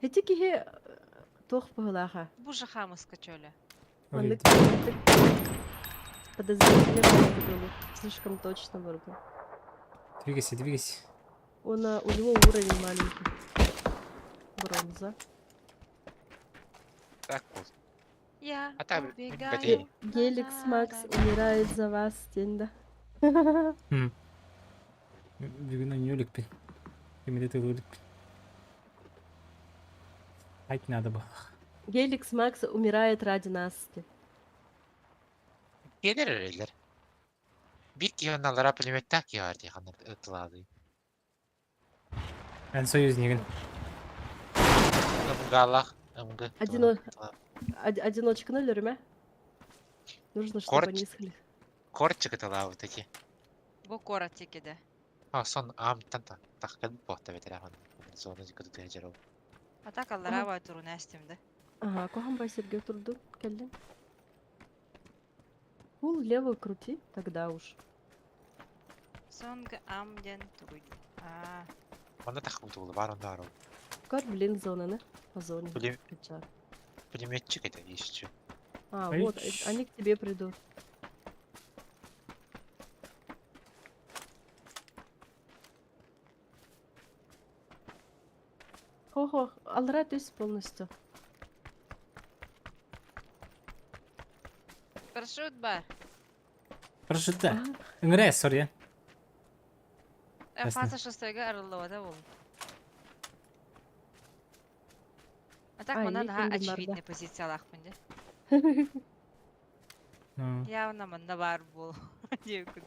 Эти кихи тох пыгылаха. Бужа хамыска чёля. Мандык подозрительно было. Слишком точно вроде. Двигайся. У него уровень маленький. Бронза. Так вот. Я А там, убегаю. Окей. Геликс Макс умирает за вас, Тенда. Бүгін он өлік пен. Кемеде тыл өлік пен. Айт надо бы. Геликс Макс умирает ради нас. Gelir öyleler. Bir ki onlara pulvetten ki var diye kanır ıtladı. Ben союзнигін. Ömgü Allah, ömgü. Одиночка өлірі Нужно, чтобы Корч. они исхали. Kort çıkıtılar bu teki. Бу кора тикеде. Ha son amtan ta takıl pohta veterhan. Sonra çıkıtı tecrübe. А так алларава туру näстимде. Ага, кохан Сергей турду, келден. Пул лево крути, тогда уж. Сонг амден туруй. А, Onda takıl tuğulu var onda arı. Кор, блин, зона, не? По зоне. Блин. Кричат. Пулеметчик это еще. А, Ай, вот, они к тебе придут. Хо-хо, алра то есть полностью. парашют бар. Парашютта. Үңірі сор, я. Ясно. Фаза 6-га арылуада бул. А так А, мына не да кемдин очевидный позициялахмын де. Ну. Явно мында бар бул. Девкін.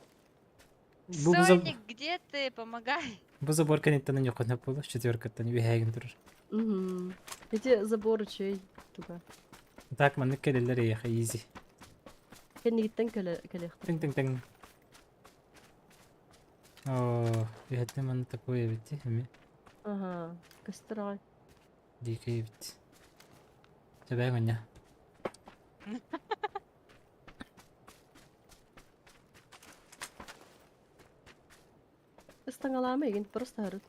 Бұл Соник, где ты? Помогай. забор кенеттен yok ne болды. Четверкаттан вегін тұрыр. Угу. Эти заборы чей туда. Так, манны келелер ейха, изи. Кеннигиттен коллектор. Тың. О, это man такое битти, хеми. Ага, кострай. Дикий битти. Тебе гоня. Стаңалама еген, просто арыт.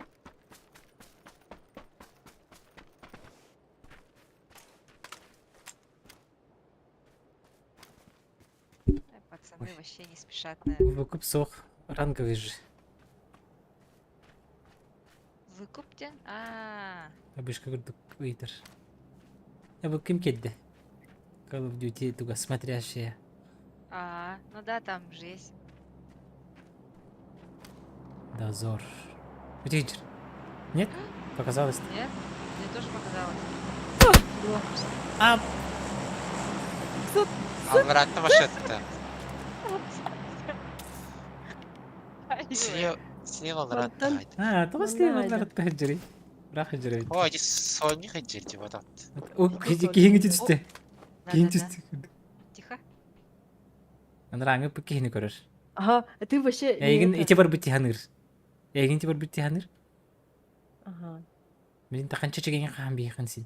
Пацаны вообще не спешат на Выкуп сох, ранговый же. выкуптен. А, Обышка күрдік өйтір. Я бұл кім келді? Call of Duty туга смотрящие. ну да, там же есть. Дозор. Рейнджер. Нет? Показалось. Нет? Мне тоже показалось. А, Alvaratlı başlattı. Слева Алваратlı haydi. това слева Нормально. нарад хеджери. Брақ хеджери. О, иди Соник хеджерди вот от. О, кейін түсті. Кейін Да-да-да. түсті. Тихо. Анраңы пы кейін көрір. Ага, а ты вообще... не Егін это- ите бар бітті ханыр. Егін ите бар бітті ханыр. Ага. Мен тақанча чегенге қаған бейхан сен.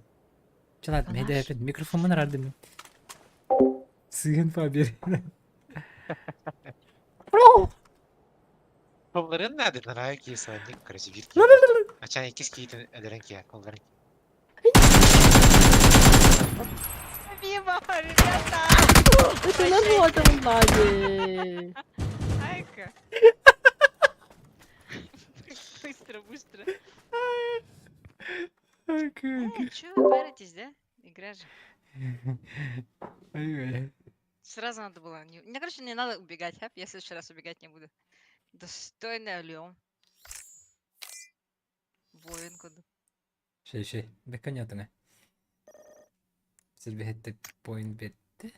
Çaladım Anaş. hede efendim. Mikrofonunu aradım ben. Sığın Fabier. Kolların nerede lan ayak ki Sonik karıcı bir ki. Açan ikiz ki ederin ki kolların. Спасибо, ребята! Это на вот он лаге. Айка. Быстро, быстро. Ой, Чё вы паритесь, да? Игра же. ой. Сразу надо было. Короче, не надо убегать, а? Я в следующий раз убегать не буду. Достойный Леон. Воин куда. Şey, bekanyatına. Siz bir hette point bitti.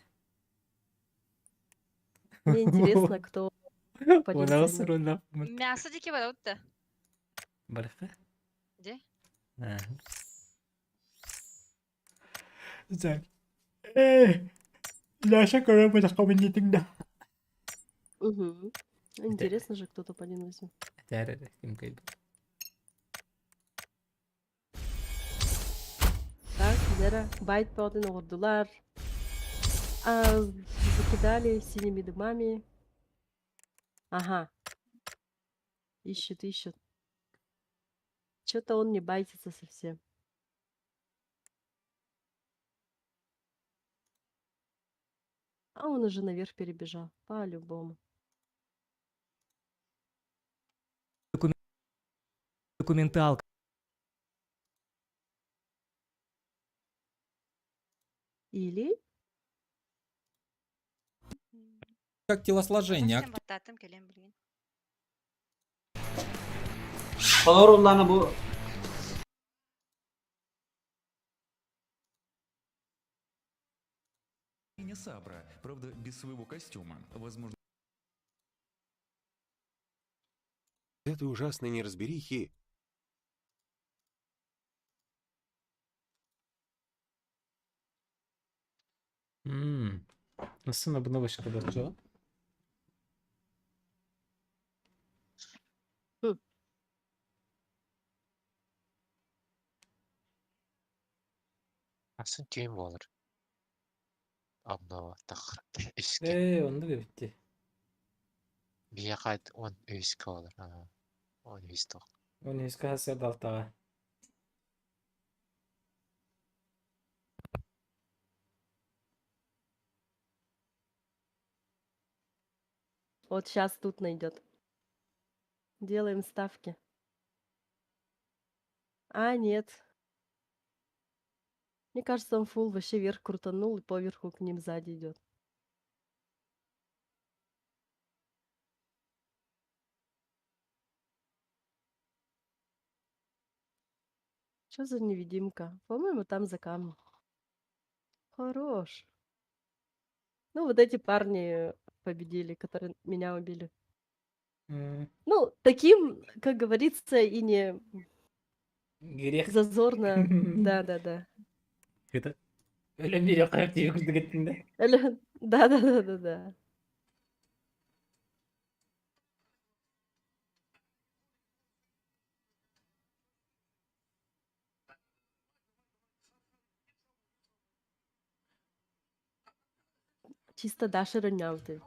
Мне интересно, кто полин Ona займет. sorun yapma. Мясо дики var отта. Baraka. Где? Ha. Güzel. Ляша корова такого не тогда. Угу. Интересно же, кто полин возьмет. Değerli kim kaybı. Так, Лера, байт подын ордулар. Закидали синими дымами. Ага. Ищут. Что-то он не байтится совсем. А он уже наверх перебежал. По-любому. Документалка. Или... Как телосложение? Sen batattım kelem bilgin. Doğrularını bu Не Сабра, правда, без своего костюма. Возможно, Этой ужасной неразберихи Aslında buna başka da çok. Aslında kim olur? Abla takır. Eski. Onda da bitti. Bir yakat 10 üyesi olur. Ha. 10 üyesi de. Onu yüzge hasya daltağa. Вот сейчас тут найдет. Делаем ставки. А, нет. Мне кажется, он фул вообще вверх крутанул и поверху к ним сзади идет. Что за невидимка? По-моему, там за камнем. Хорош. Ну, вот эти парни победили, которые меня убили. Ну, таким, как говорится, и не Geriye. зазорно. Да. Kötü. Öyle bir yok hayat yok gittiğinde. Да. Чисто Даша роняв ти.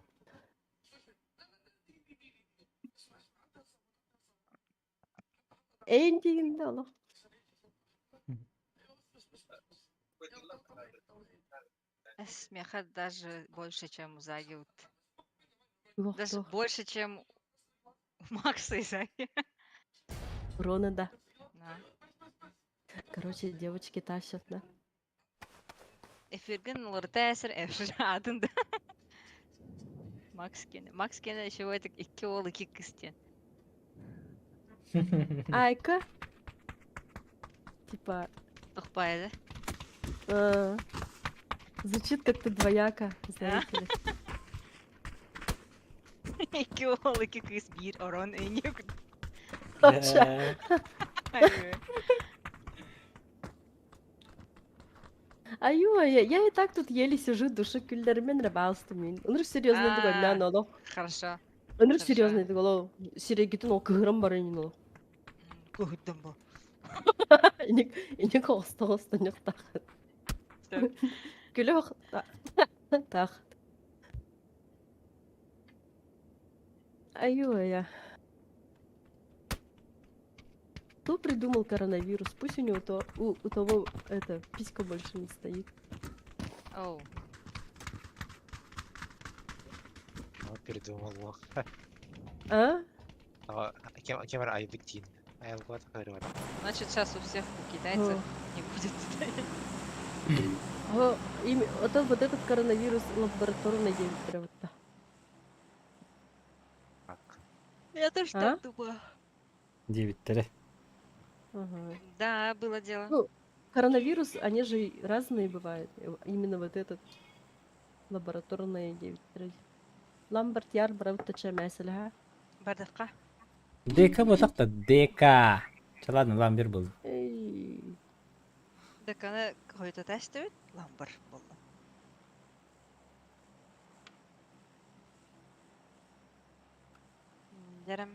Эндигинде олох. Смеха даже больше, чем у Заги. Вот. Ох, Даже ох. больше, чем у Макса и Заги. Урона, да. Да. Короче, девочки тащат, да. Эфиргин Лортесер Эфшадында. Макс Кена еще это iki oğlu iki kız diyen. Айка. Типа, Тухпайды. звучит как-то двояко, знаете ли. İki oğlu iki kız bir oran en yok. Вообще. Я и так тут еле сижу, душу күлдермен рабалстымын. Онур серьезный А. дугой, мен олох. Хорошо. Онур Хорошо. серьезный дугой, олох. Сирегитин ол кыгырым бар энин олох. Кухтым bu. Эне коста нёк тахат. Күлөх тахат. Ай-ой-я. Кто придумал коронавирус? Пусть у него у того это писька больше не стоит. Оу. Ama передумал. А? Ama Kemal ayıp ettiğin. вот, говорю. Значит, сейчас у всех у китайцев не будет стоять. Вот этот коронавирус лабораторный день. Вот так. Так. Я тоже А? так думала. 9 Ага. Да, было дело. Ну, коронавирус, они же и разные бывают. Именно вот этот лабораторный 9. Ламбард яр браутача мәсәләһә. Бардавка. ДК болсақ та ДК. Ладно, ламбер болды. Эй. Деканы какой-то тестует. Ламбар болды. Жарам.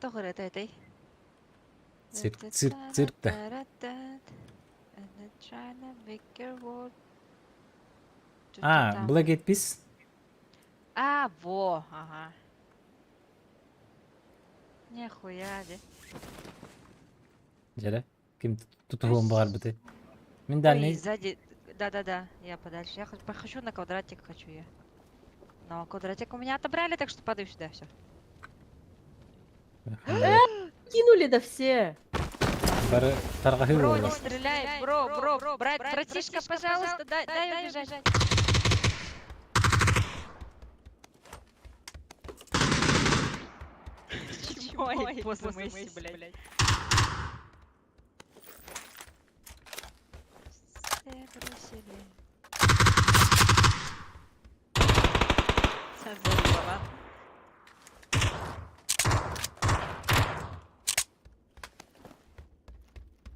Тоғыры тәтей. Циркта. Black Eyed Peas. Во, ага. Нихуя, де. Жара. Ким тутугуым бар бите. Мен Ой, дальний. сзади. Да-да-да, я подальше. Я хочу на квадратик, хочу я. Но квадратик у меня отобрали, так что падаю сюда, все. Кинули да все. Бары таргахи Бро, болды. не стреляй, бро, братишка, пожалуйста, дай убежать. Чего они позы Месси, блядь? Все бросили. Сейчас зарубала.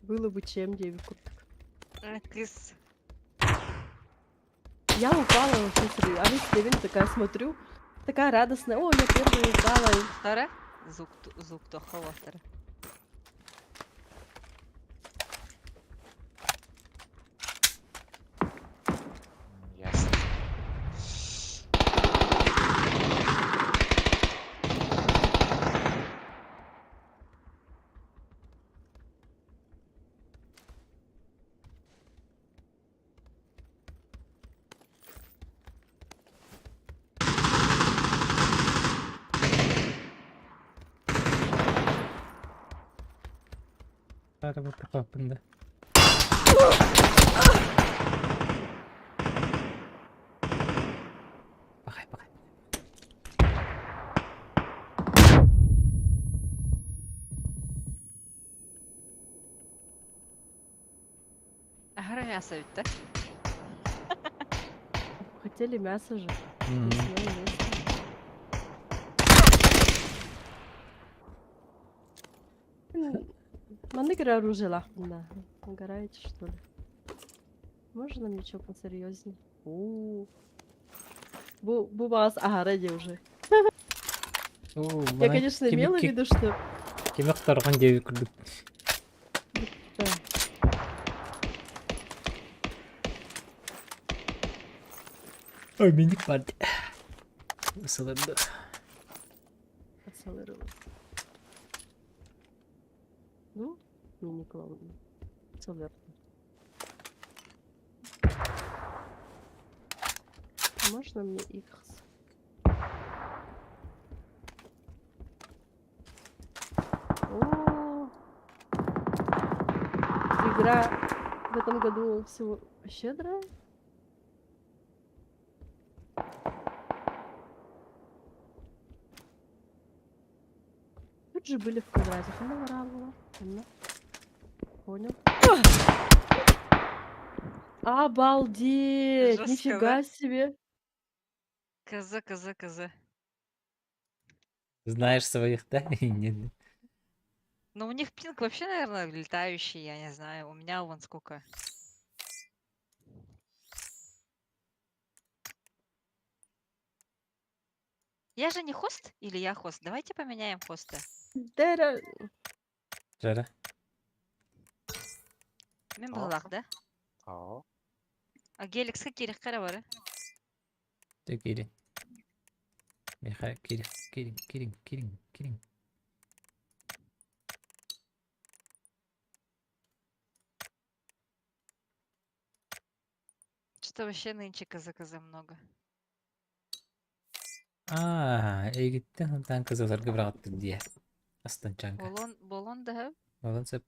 Было бы чем 9 курток. Кыс. Я упала вообще, смотри, а весь день такая смотрю, такая радостная. О, я первая упала. Вторая? Звук то холостера. Ясно. Вот такой пында. Пахай. Ага, мясо ведь, да? Хотели мясо же. Мгм. Мясное мясо. Мандыгра оружие лахтында. Угораете, что ли? Можно мне что посерьезнее? Бу вас агаради уже. Я, конечно, имела в виду, что... Ким ақтарған деуі күрдік. Да. Ой, миник бар. Осылынды. Ацелерила. Ну, мини-клоун. Целер. Можно мне их? О, игра в этом году всего щедрая. Тут же были в квадрате. Понял. Обалдеть! Жестко, Нифига да? себе! Коза. Знаешь своих, да? Нет. Ну, у них пинг вообще, наверное, летающий, я не знаю. У меня вон сколько. Я же не хост или я хост? Давайте поменяем хоста. Дера... Жара. Мен болақ, да? Ау. А геликске керек қара бар, Ты Кирин. Миха, Кирин. Что вообще нынче КЗ много. Егиттен тан кызылар гыбрагаттыр дие. Астан чанга. Болон да. Болон сеп.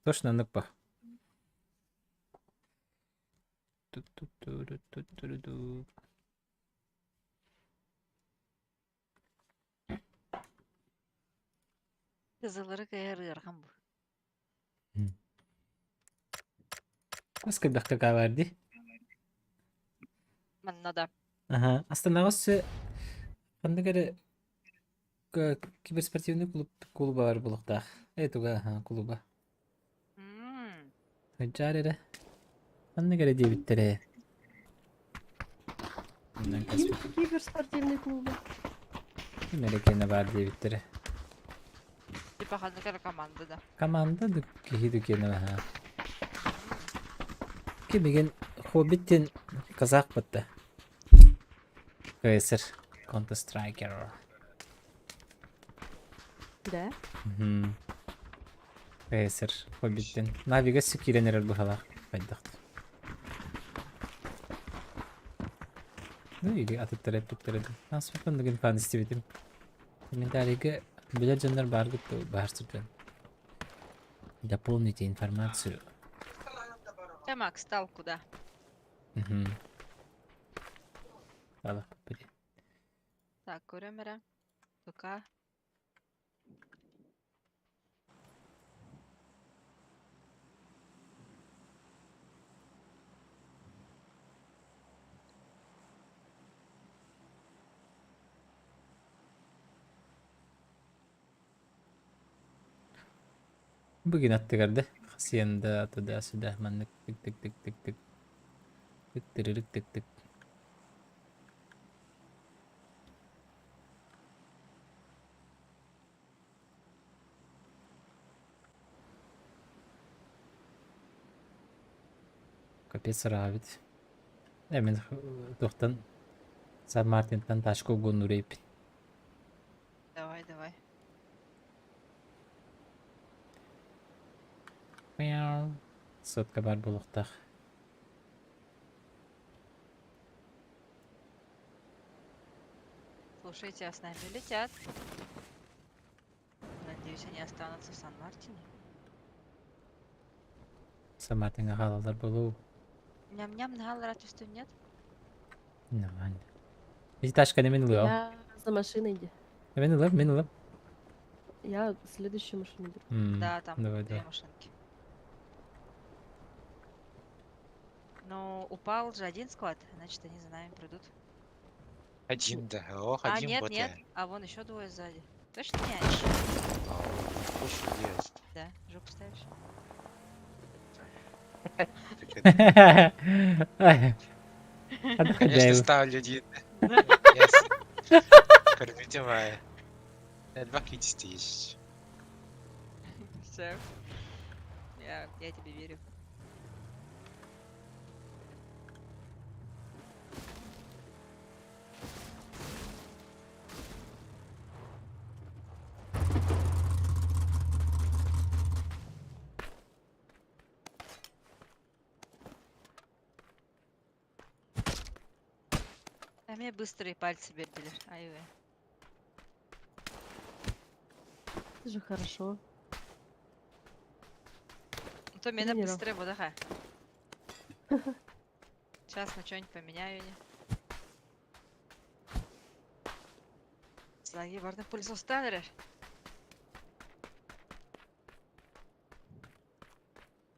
Точно ныкпа. Ту-ту-ту-ру-ту-ту-ру-ду. КЗлары кайрырган бу. Аскайдах кака верди. Манна да. Ага. Астанагасы кандыгары киберспортивный клуба бар булукта. Этуга клуба. Хаджарере. Кандыгары дебиттере. Bundan kasbı. Киберспортивный клуб. Мерекене бар дебиттере. Типа ханыкара команда да. Команда дükkeне ha. Кибеген хоббиттен казак бытты. КСР. Counter Striker. Да? КСР. Хоббиттен. Навига сикиренерер бухалак. Байдықты. Ну или атыттырып туттырып. Насыпын деген фан истебетим. Комментарийге билер жандар бар гытту баарсырдын. Дополните информацию. Макс, стал куда? Аллах попади. Так, көремірі. Тука. Bugün attı Hacienda atıda sudah manlık tık tık tık tık tık. Tık tırırık tık tık. Капец равит. Hemen tohtan San Martin'den taşko gondurayıp. Давай. Сотка бар булуктах. Слушайте, а с нами летят. Надеюсь, они останутся в Сан-Мартине. San Martin'e halalar bulu. Ням-ням, нагалрат üstü нет? Ne lan? Bir taşka ne menülüyor? Я за машиной иди. Menülüyor. Я следующую машину беру. Да, там Давай, две да. машинки. Но упал же один склад, значит они за нами придут. Один, да. Ох, А, один нет, вот нет. А вон еще двое сзади. Точно не они? Слушай, Да, жопу ставишь. конечно, ставлю один. Корвидевая. 2 тысяч. Все. Я тебе верю. А мне быстрые пальцы бердили. Ай-ве. Это же хорошо. То меня Тренировал. быстрее водаха. Сейчас на что-нибудь поменяю. Слаги барды пылесос танерер.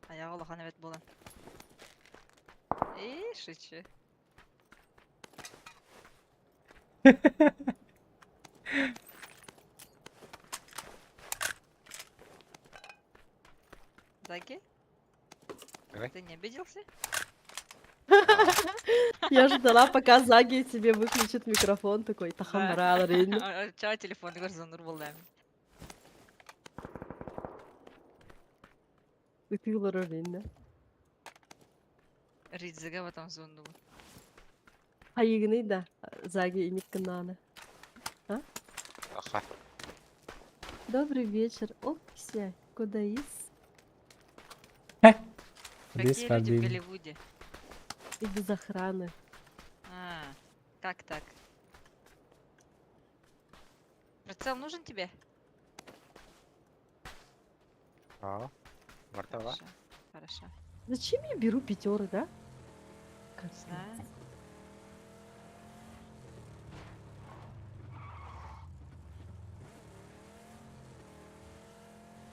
Аяғы олақан әбет болан. Шычы. Заги? Давай. Ты не обиделся? Я ждала, пока Заги тебе выключит микрофон такой. Тахамрал, рин. Ча телефон горзанур болдам. Үтүлөр рин. Ридзига в этом зону. Айыгны да. Заги имит кананы. Аха. Добрый вечер. Опся. Куда из? Кудись Какие люди в ходили. Голливуде? И без охраны. А, как так? Прицел нужен тебе? О, вартова. Хорошо. Хорошо. Зачем я беру пятеры, да? Как Не знаю.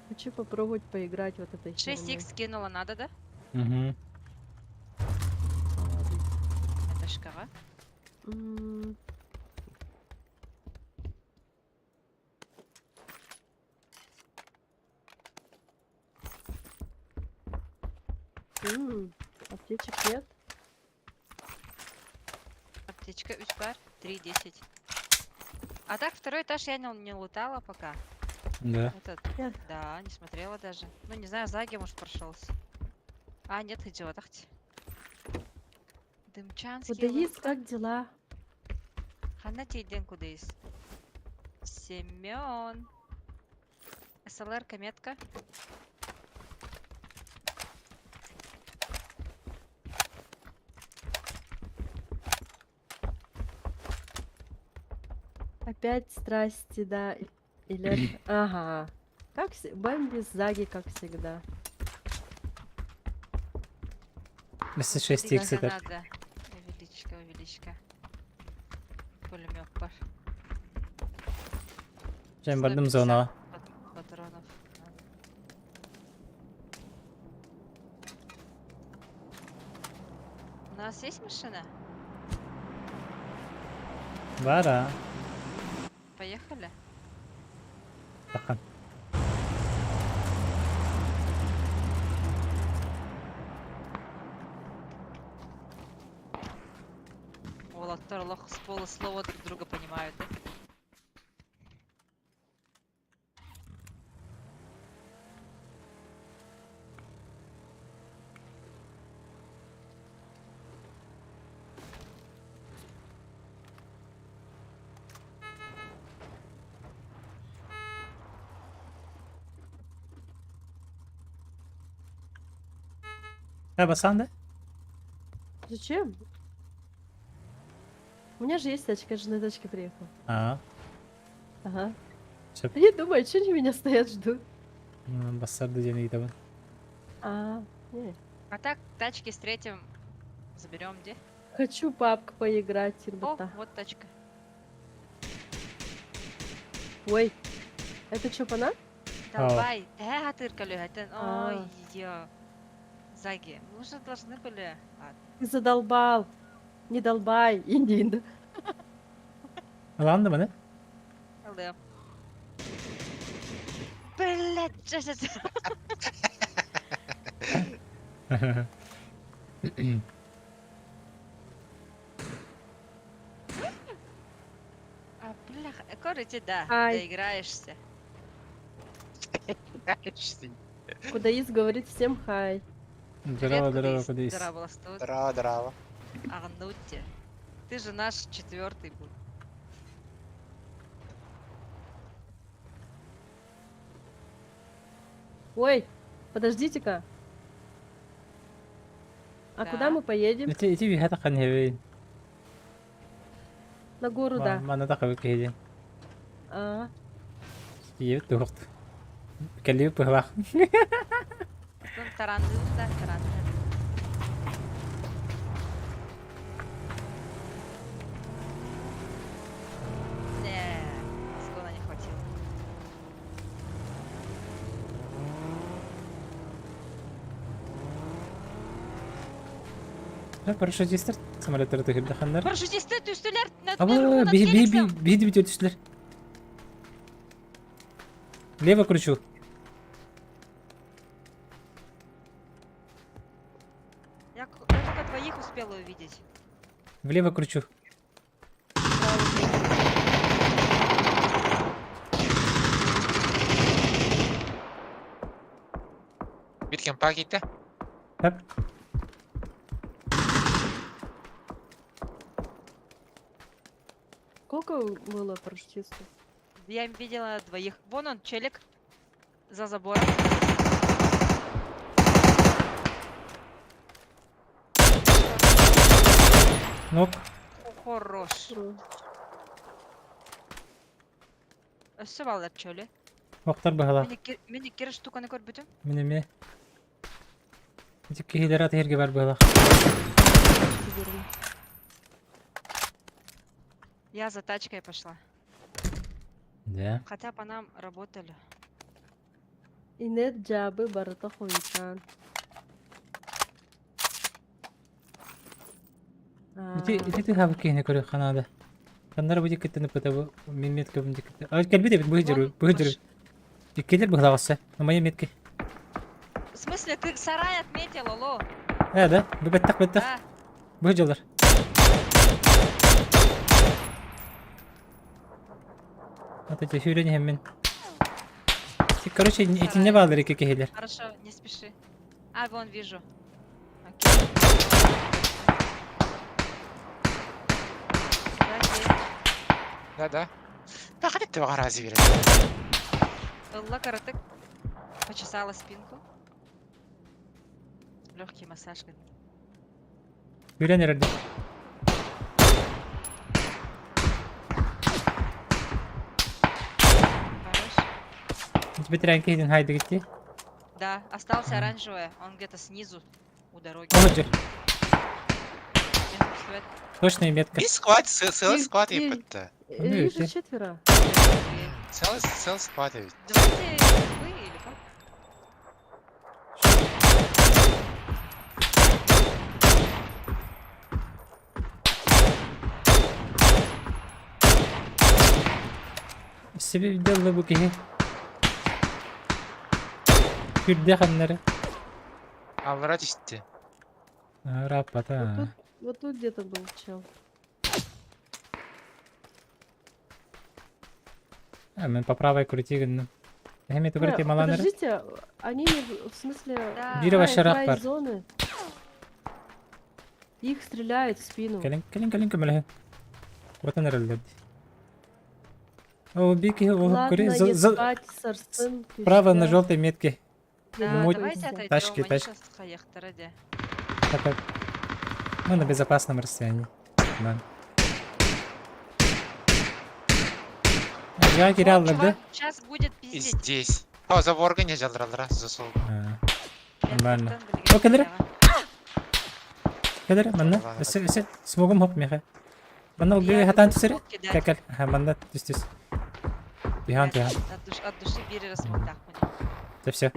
Хочу попробовать поиграть вот этой херней. 6х скинула, надо, да? Угу. Это шкафа. М, Аптечек нет. Аптечка, 3 пар, 3-10. А так, второй этаж я не лутала пока. Да. Этот, Я- да, не смотрела даже. Ну, не знаю, Заги, может, прошелся. А, нет, идиот, ахти. Дымчанский. Кудаис, как дела? Хана тейден кудайс. Семен. СЛР, метка. Опять страсти, да. Или... Ага. Как Бэмби с Заги, как всегда. Если 6х это. Надо. Увеличка, увеличка. Пулемет пар. Sen bardım 150 zona. Патронов. У нас есть машина? Var ha. Поехали? Bakın. Олаттар лох с полуслова друг друга понимают, да? Ha basan da. Зачем? У меня же есть тачка, я же на тачке приехал. Ha. Ага. Çöp. Они думают, что они меня стоят, ждут. Basardı canı kitabı. Не. А так, тачки с третьим заберем где? Хочу папка поиграть, О, ребята. вот тачка. Ой, это что, пана? Давай. Атыркалю, это... А. Ой, ё. Заги, мы уже должны были... Ладно. Ты задолбал. Не долбай, Индин. Alandı mı ne? ЛД. Блять, что это? А, бляха, короче, да, Ай. доиграешься. Кудаис говорит всем хай. Здорово, здорово, Привет, куда есть? Здорово, Ластут. Здраво, здраво. Арнутти. Ты же наш 4-й был. Ой, подождите-ка. А Да. куда мы поедем? İti bir hata kan heveyin. На гору, да. Mana da kavuk hedi. А, İyi tuğut. Kalıyor pıhlak. Ну, таранды, да, таранды. Не, сгона не хватило. Парашютистler самолетleri töküldü dakanlar. Парашютисты, түстілер! Aba bir bitiyor düştüler. Лево кручу. Я только двоих успела увидеть. Влево кручу. Bir park gitti. Hep. сколько было парашютистов? Я видела двоих. Вон он, челик. За забором. Нок. Хорош. Өссіп алар чөлі. Оқтар бағала. Мен кері штуканы көрбүтүм. Минеме. Тик кихилер аты херге бар бағала. Сидором. Я за тачкой пошла. Да. Хотя по нам работали. И нет джабы барыта хуйкан. Ити ты хавы кихне көрі қанады. Қандар бұди кеттіні пыта бұл. Мен метке бұнди кетті. Кәлбі де бұғы жүру. Бұғы жүру. Келер бұғы лағасы. Намайы метке. В смысле, ты сарай отметил, алло? Да. Бұбеттақ. Да. Бұғы жолар. Вот эти фюрени хеммен. Короче, эти не валеры кихилер. Хорошо, не спеши. А, вон вижу. Окей. Да. Проходи ты в разве. Элла короток. Почесала спинку. Легкий массаж. Фюрени рады. Хорош. Тебе трянки един хайда гитти. Да, остался оранжевый. Он где-то снизу у дороги. Оғыджыр. Между свет. Точно метка. И склад, целый И- склад и- и пытта. Ну, Их видите. же 4. Целый склад и Давайте вы или как? Себе делала bu кихи. Фюрде ханнары. Алрат işte. Рапата. Вот тут где-то был чел. Мен по правой крути гынным. Хеме крути Не, маланары. подождите, они в смысле... Да. Бири ва край шарап бар. зоны. Их стреляют в спину. Келин көмөлө. Ватан эрелди. О, бики, о, Ладно, кури. не спать, сарсын, Право на кышка. желтой метке. Да, Мой- давайте отойдем, тачки, они тачки. сейчас хаехтары, да. Так, ну, на безопасном расстоянии. Да. Я терял, да? Сейчас будет И пиздеть. здесь. О, за ворга не жал раз засол. Нормально. О, кедер? Кедер, манна? Эсе, смогом хоп меха. Манна убили хатан түсірі? Кәкәл. Манна түс. Тихан. От души бери рассмотрах мне. Это все.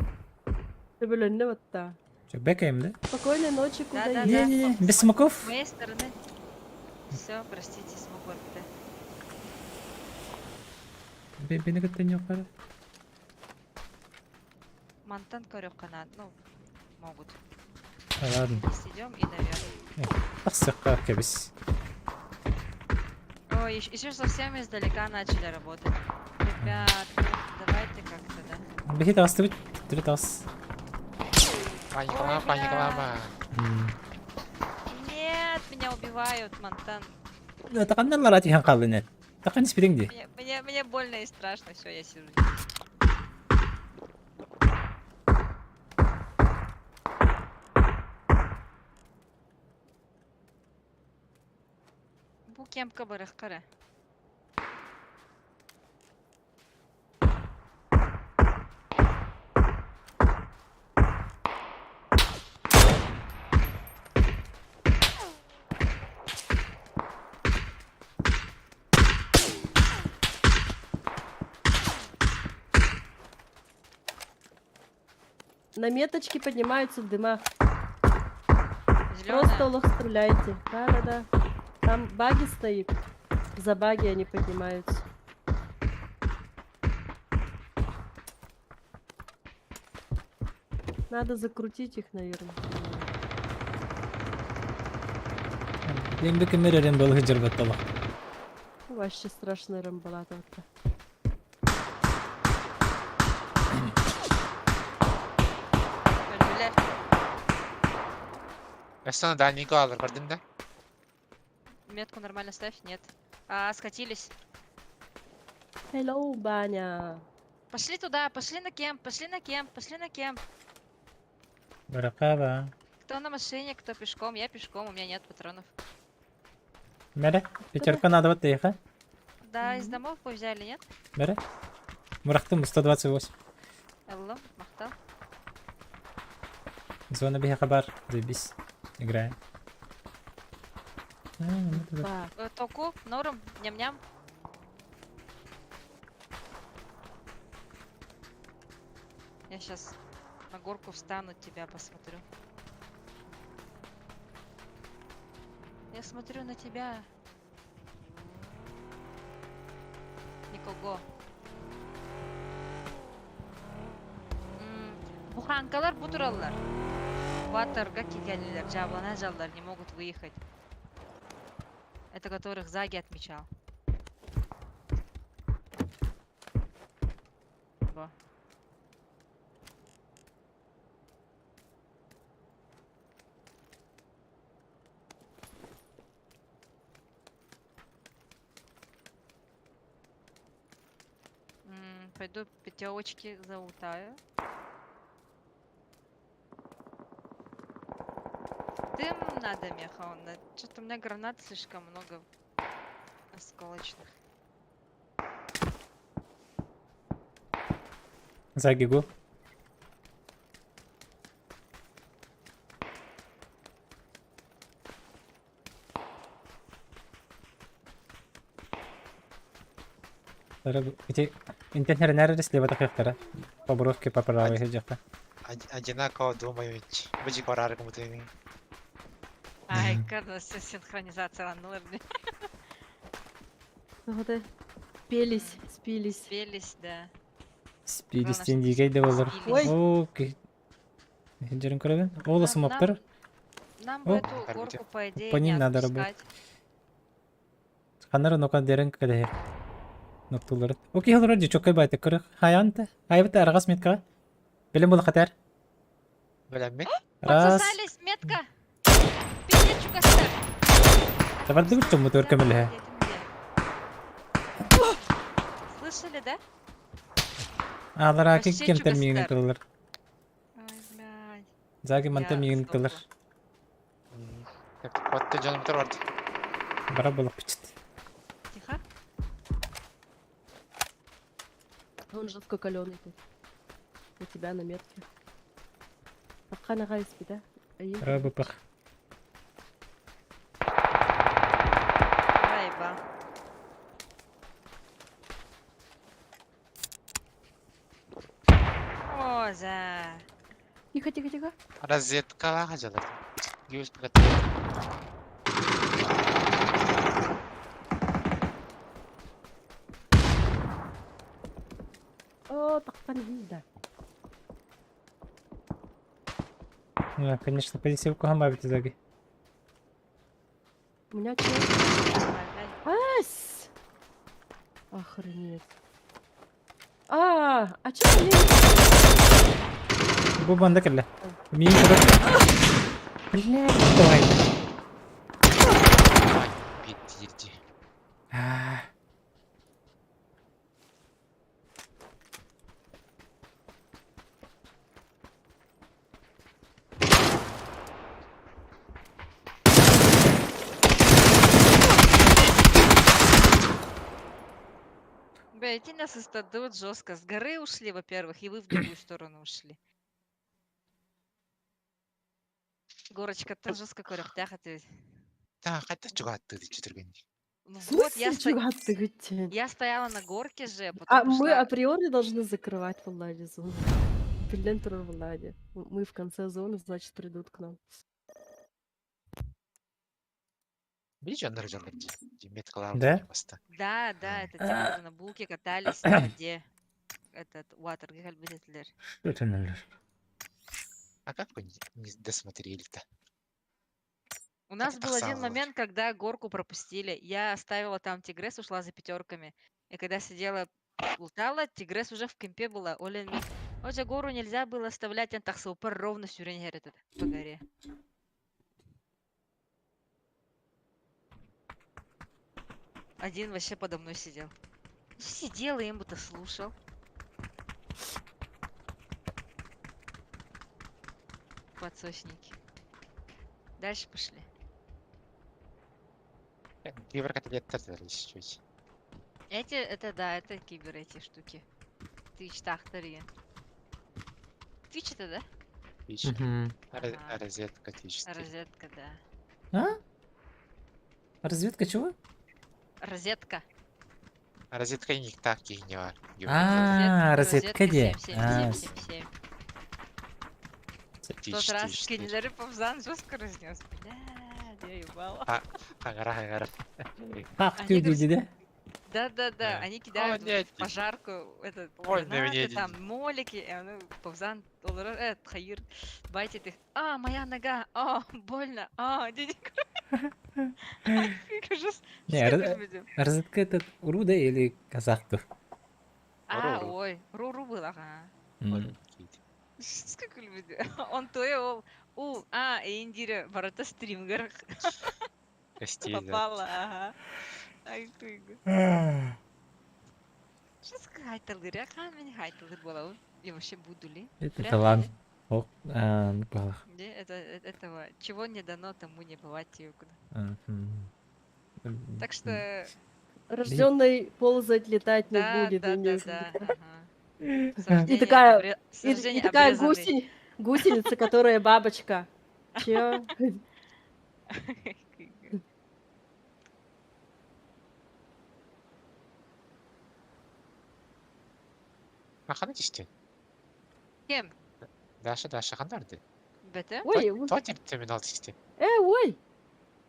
Ты, блин, ну вот так. Че, бэкаем, да? Спокойной ночи, куда Да. едешь? Не, без смоков. С моей стороны. Все, простите, смог вот Бені көттен жоқ бары. Монтан корёк канат, ну, могут. Ладно. Здесь идем и наверх. Тақсыққа кебіс. Ой, еще совсем издалека начали работать. Ребят, ну, давайте как-то, да. Бехи тағысты бүт. Түрі тағыс. Паниклама. Нет, меня убивают, Монтан. Тақаннан тихан қалды нет. Тақан спиринг де. Мне больно и страшно, все, я сижу. Bu кемка барахкара. На меточки поднимаются в дымах. Зелёная. Просто лох стреляйте. Да. Там баги стоит. За баги они поднимаются. Надо закрутить их, наверное. Енді кімеререн бұл хыджыр баттала. Вообще страшная рамбалатовка. Бөлбөлер. Я на дальний галер, көрдің да? Метку нормально ставь? Нет. Скатились. Hello, Баня. Пошли туда, пошли на кемп, пошли на кемп. Барақаба. Кто на машине, кто пешком? Я пешком, у меня нет патронов. Мере, пятерка надо вот тихо. Да, из домов вы взяли, нет? Мере. Мурахтым 128. Элло, махтал. Зона биха хабар. Заебись. Играем. Ну туда. Да. Току, норм, ням-ням. Я сейчас на горку встану, тебя посмотрю. Я смотрю на тебя. Никого. Буханкалар бутураллар. Ватарга кикелилер, жаблана жалдар, не могут выехать. Это которых Заги отмечал. Во. Пойду пятерочки заутаю. Дым надо, Меха, что-то у меня гранат слишком много осколочных. Загигу. Эти интернеры наверное слева таких кара. По бровке по правой хеджаха. Одинаково думаю, будь корар кому-то. Ай, кажется, синхронизация на норме. Вот и спелись. Спелись, да. Спидистен дигей де болар. Ой. О, хеджерин көрөбүн. Оласы моптор. Нам О, бы эту горку, по идее, по ней не надо отпускать. Ханары нока дерен каде. Ноктулар. Окей, холор ди чокай байте көрө. Хаянта. Айбыта аргас метка. Белем бол хатар. Беләмме? Раз. Подсосались, метка! Пиздец, чукастер! Таварды бит мотор камеле. Слышали, да? Алара Почти кем термигин чукастер. кылар. Ой, блядь. Заги мантам Я мигин кылар. Котты жаным бар. Бара болуп бичт. Тихо. Он жестко каленый тут. У тебя на метке. Апхана гайспи, да? Рабыпах. Райба. О, за. Тихо. Розетка хажалар. Юз пакет. О, таққан да. Да, конечно, позиция хамабит заги. У меня чё? Ай, Ась! Охренеть. А чё мне... Бу банда келе. Мин көрөп. Блядь, давай. Бит. Бля, эти нас истадут жестко. С горы ушли, во-первых, и вы в другую сторону ушли. Горочка, ты жестко коряхтяха ты. Та хатта чугатты читерген. Ну В вот, смысле, чувак, ты говорите? я стояла на горке же, потом А мы пошла- априори должны закрывать Влади зону. Пиллентер Влади. Мы в конце зоны, значит, придут к нам. Бич жандар жандар. Меткалар. Да? Да, это те, которые на булке катались на воде. Этот Water гальбидетлер. Что это надо? А как вы не досмотрели-то? У нас это был один самое момент, когда горку пропустили. Я оставила там Тигрес, ушла за пятерками. И когда сидела, лутала, Тигрес уже в кемпе была. Олен ми. Оже гору нельзя было оставлять, он так упор ровно сюрень этот по горе. Один вообще подо мной сидел. Сидел и им будто слушал. Подсосники. Дальше пошли. Киберкотлеттер чуть-чуть. Эти, это да, это кибер эти штуки. Твич тахтари. Твич это, да? Твич. Мгм. Ага. Розетка Twitch. Розетка, да. А? Разведка чего? Розетка. Розетка не так не var. А, розетка де. 7777. В тот Twitch, раз Twitch, Twitch. скиннери Павзан жестко разнес. Бля, я ебала. Аңгара. Ах, Они ты говорят, де. Да-да-да, Да. они кидают Блядь. в пожарку этот, Ой, гранаты, не там, молики, и оно, Павзан, Хаир, байтит их. А, моя нога, больно, денег. Ужас. Не, Сколько раз- людям? Розетка это уру да или казахту? Ру-ру. Ой, Руру был, ага. М. Сколько людей? Он ол, Индира, барата стримгер попала, ага. Ай, күйгі. Сейчас хайтылдыр, я хан мен хайтылдыр болау. Я вообще буду ли? Это Вряд ли, талант. да? Ок, ну балах. Не, этого, чего не дано, тому не бывать тюкна. Так что, Рожденный ползать, летать не да, будет. да, и да, не- да, ага. И такая, и Сождение такая обрезанный. гусеница, которая бабочка. Чё? Маханы тишти. Кем? Даша қандарды? Бәті? Ой, Тотер терминал тишти. ой!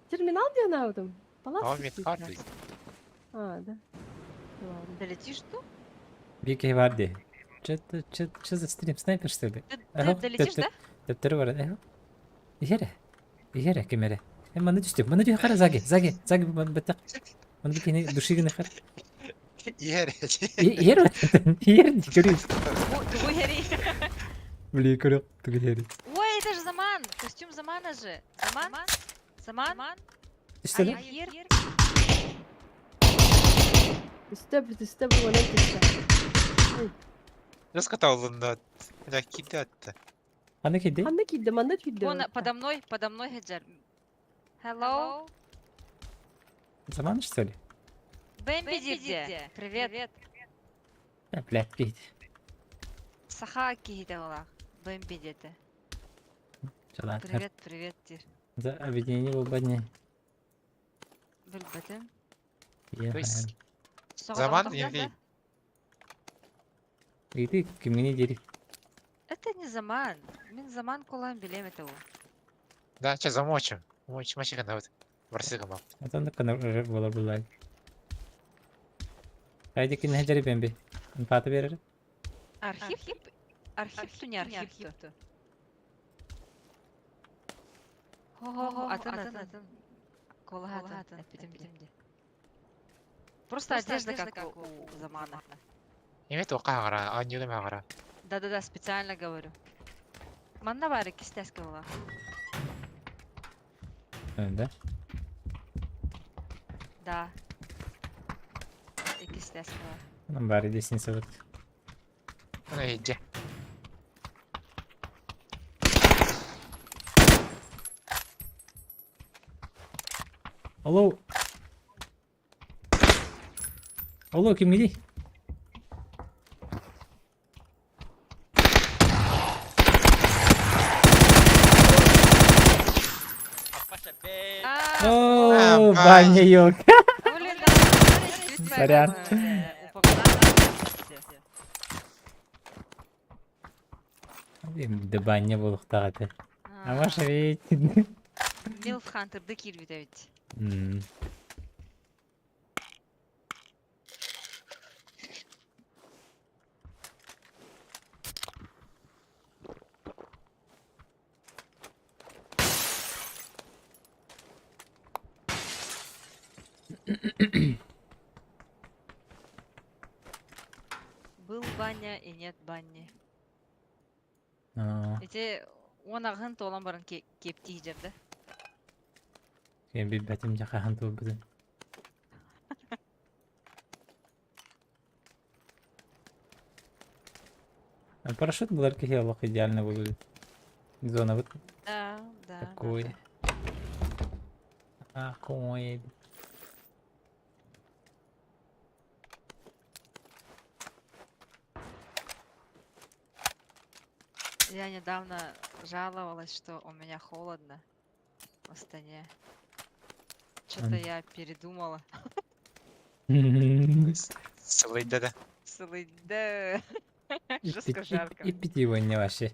Терминал где она там? Палатка Ау мет стоит карты. сразу. А, да. Ладно. Долетишь ту? Бекей var de. Что за стрим? Снайпер что ли? Ты долетишь, да? Тептеры var. Иере кемере. Мана düştü. Мана düştü. Кара заги бата. Мана бекей душигine кара. Ер. Иере. Иере не görüyor. Твой Хари. Блин, көрüyor. Тугу иере. Ой, это же Заман! Костюм Замана же. Заман? İşte А de. я Хир? Üste bu ne kızsa. Nasıl kataldığında? Ya kiti attı. Ana kedi. Манда кидді. Он подо мной Хаджар. Hello? Zaman что ли? Бэмби где? Привет. Блядь, кedi. Саха киде олақ. Бэмби деді. Жалан. Привет, дер. За объединение в бане. Білбітім. То есть Соған Заман тоқтады? или- Иди, кимini дери. Это не Заман. Мен Заман қолан білем это ол. Да, сейчас замочим. Мочим машина вот. Варсыга мал. Atan da kanır bolar bulay. Haydi kin heceri bembi. Fatı verir. Архив? Архив ту не архив ту. Атын. Колға атын. Бітімде. Просто одежда как у Замана. Имет оқа ағара, анюлем ағара. Да, специально говорю. Манна бар кистески ола. Önde. Да. Кистески ола. Onun bari desin sabır. Она еде. Alo. Alo kim gidi? Oo, banyo yok. Блин, да. Сорян. Benim de banyo bulukta hadi. Ama şey. Милф Хантер'ды кирбит ведь. Был баня и нет бани. Эти он ағын толан барын кепти жерді. Benim bir betim yakahan tuğ bizim. Парашют был аркехелок идеально выглядит. Зона вот Да. такой. Какой. Я недавно жаловалась, что у меня холодно в Астане. Что-то я передумала. Слайдера. Да, жестко жарко. И питьевой не вообще.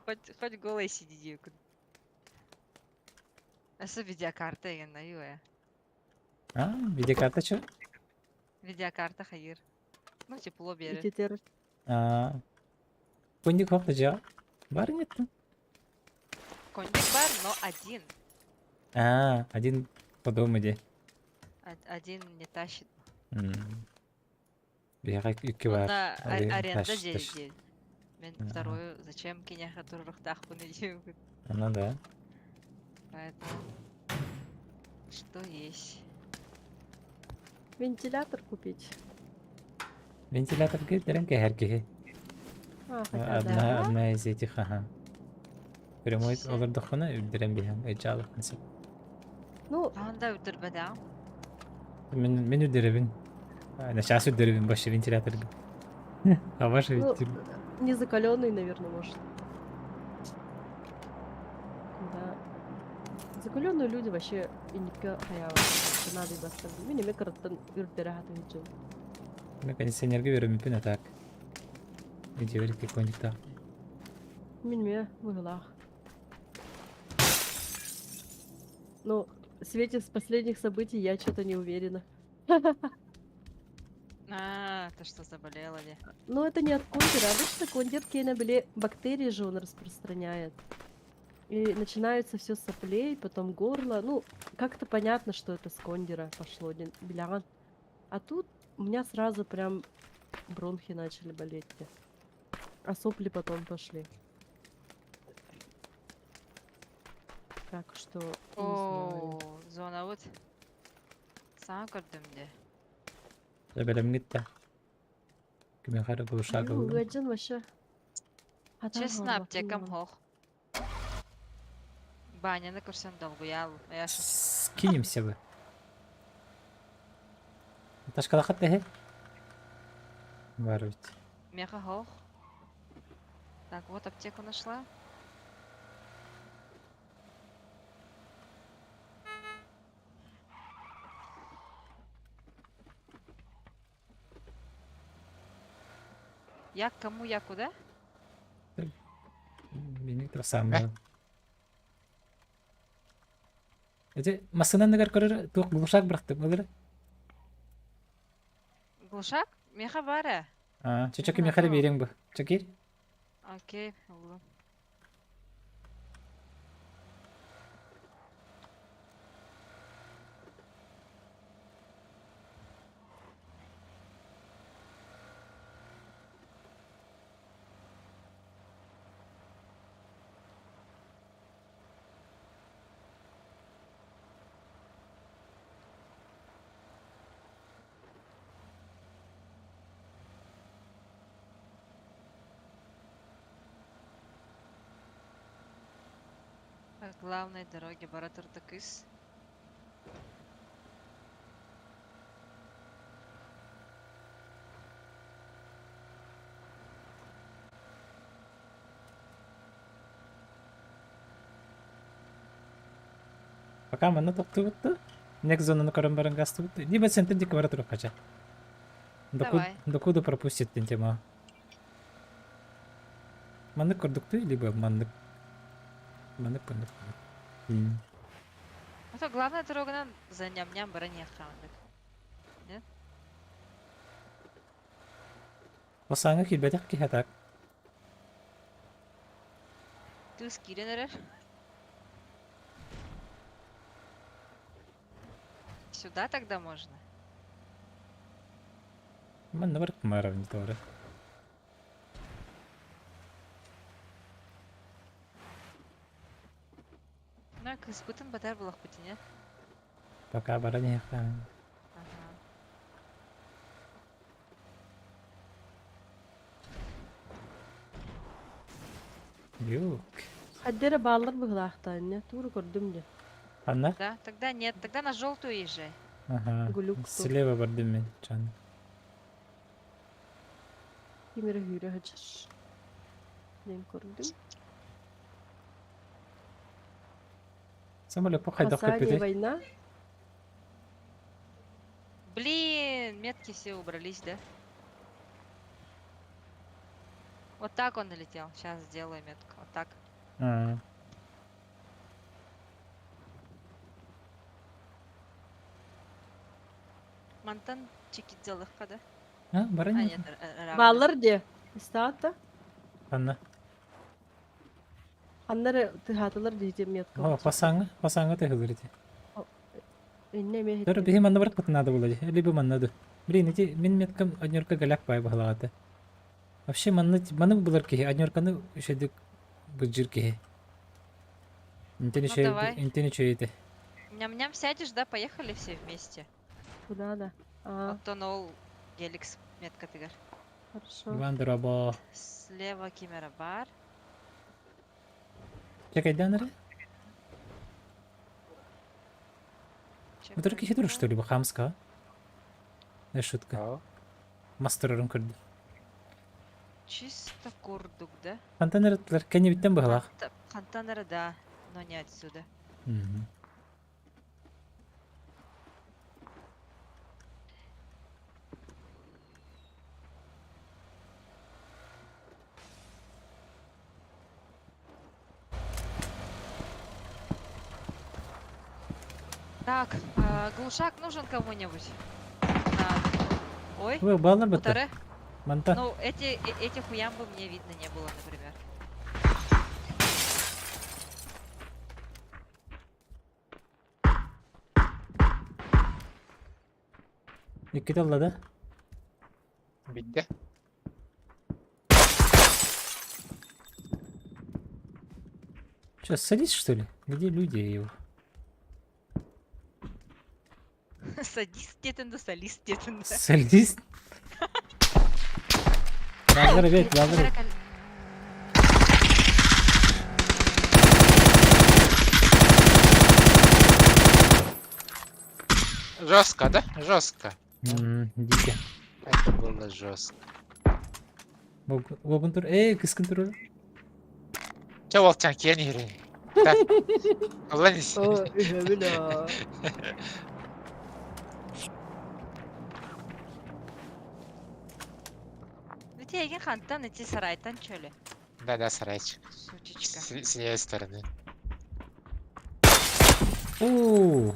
Хоть голой сиди. Особенно видеокарта я на юе. А, видеокарта что? Видеокарта хайыр. Ну, тепло берет. Итетер. А, кондик хопта жа. Бар нет? Кондик бар, но один. А, один по дому де. Один не тащит. Бияга үкі Он бар. на Алый аренда таш- таш. денег. Мен Ага. вторую, зачем киняха турурухтах понадею. Ну да. Поэтому что есть. Вентилятор купить. Вентилятор гейтерен кехеркехи. Хотя да. Одна из этих, ага. Прямой олардохуна үддерен биян. Эджалы концепт. Ну, Анда өтір бәдәң. Мен үддеребин. Сейчас үддеребин башы вентиляторга. А ваши Ну, вентилятор. не закаленный, наверное, может. Да. Закаленные люди вообще и не хаява. Надо и баста. Мини мекараттан үрдерахаты хиджу. Мен кондиционерге берем пин так. Видеорики кондикта. Минме выглах. Ну, в свете с последних событий я что-то не уверена. Ты что, заболела ли? Но это не от кондера. Обычно кондер кейнабеле бактерии же он распространяет. И начинается все с соплей, потом горло. Ну, как-то понятно, что это с кондера пошло. Блян. А тут у меня сразу прям бронхи начали болеть. А сопли потом пошли. Так что, не знаю. О, зона вот. Саң көрдім де. Белем гитте. Кимен хары булушар Ну, булду. Уэджин вообще. Честно, аптекам хох. Баняны көрсем долгуял. Я ж Кинемся бы. Ташкала хатте. Бар ведь. меха хох. Так, вот аптеку нашла. Я к кому, я куда? Бини трасамда. Эти масынан негар көрөр тук булушак быракты булыр. Глушак? Меха бара. А, чечеки мен хары берең бу. Чекир. Окей, улы. По главной дороге Баратуртакыс. Пока мана токту бутты. Нек зонаны көрөн баран гасты бутты. Либо центр дик бара туруп кача. Давай. Докуда пропустит тен тема. Мандык көрдүктү, либо мандык. Мандык көрдүк. А то главная дорога за ням-ням баране хандык. Осаңы килбедек ки хатак. Ты скиренер. Сюда тогда можно? Ман бар маравни торе. Ну, как испытан батар был хоть нет. Пока баране хан. Ага. Юк. Аддера баллар выглахтан, не? Туру көрдүм де. Анна? Да, тогда нет. Тогда на желтую езжай. Ага. Гулюк тут. Слева бардым мен, чан. Кимере хүйрө хачыр. Мен көрдüm. Самолет покайда Спасание, капите. война. Блин, метки все убрались, да? Вот так он налетел. Сейчас сделаю метку. Вот так. А, Мантан чекит делах, да? а, баран А, yok. нет, равно. Баллар де. İstihata. Anna. Аннары тыхатылар дiyeceğim метка. О, пасаңы тыгылыр ити. Инне мехет. Төр бихи манна барат патнады булады. Либо маннады. Блин, эти мен меткам однёрка галяк бай баглагаты. Вообще маны булар ки однёрканы шедик быджир ки. давай. Интени чейте. Ням-ням сядешь, да? Поехали все вместе. Куда да? А, Оттонул Геликс метка тыгар. хорошо. Иван драба. Слева Кимера бар. Чекайданары? Чек Бутыр ки хидур что ли бахамска? Не шутка. Ау. Мастерорун кырды. Чисто курдук, да? Контейнерлер кене биттен баглак. Контейнеры, да, но не отсюда. Мгм. Так, глушак нужен кому-нибудь? Надо. Ой, Вы баллар бутыр. Утаре. Манта. Ну, эти хуям бы мне видно не было, например. Икки таллада. Bitti. Что, садись что ли? Где люди его? Садись детінде, солист детінде. Садись. Bazıları bek, bazıları. Жестко, да? Жестко. Дике. Это было жестко. Bobun dur. Kıskın dur. Че Волчан, кені херень? Так. Уланись. Бля. Ведь я хантан идти сарайтан чөлі. Да, сарайчик. Сучечка. С левой стороны. Oo.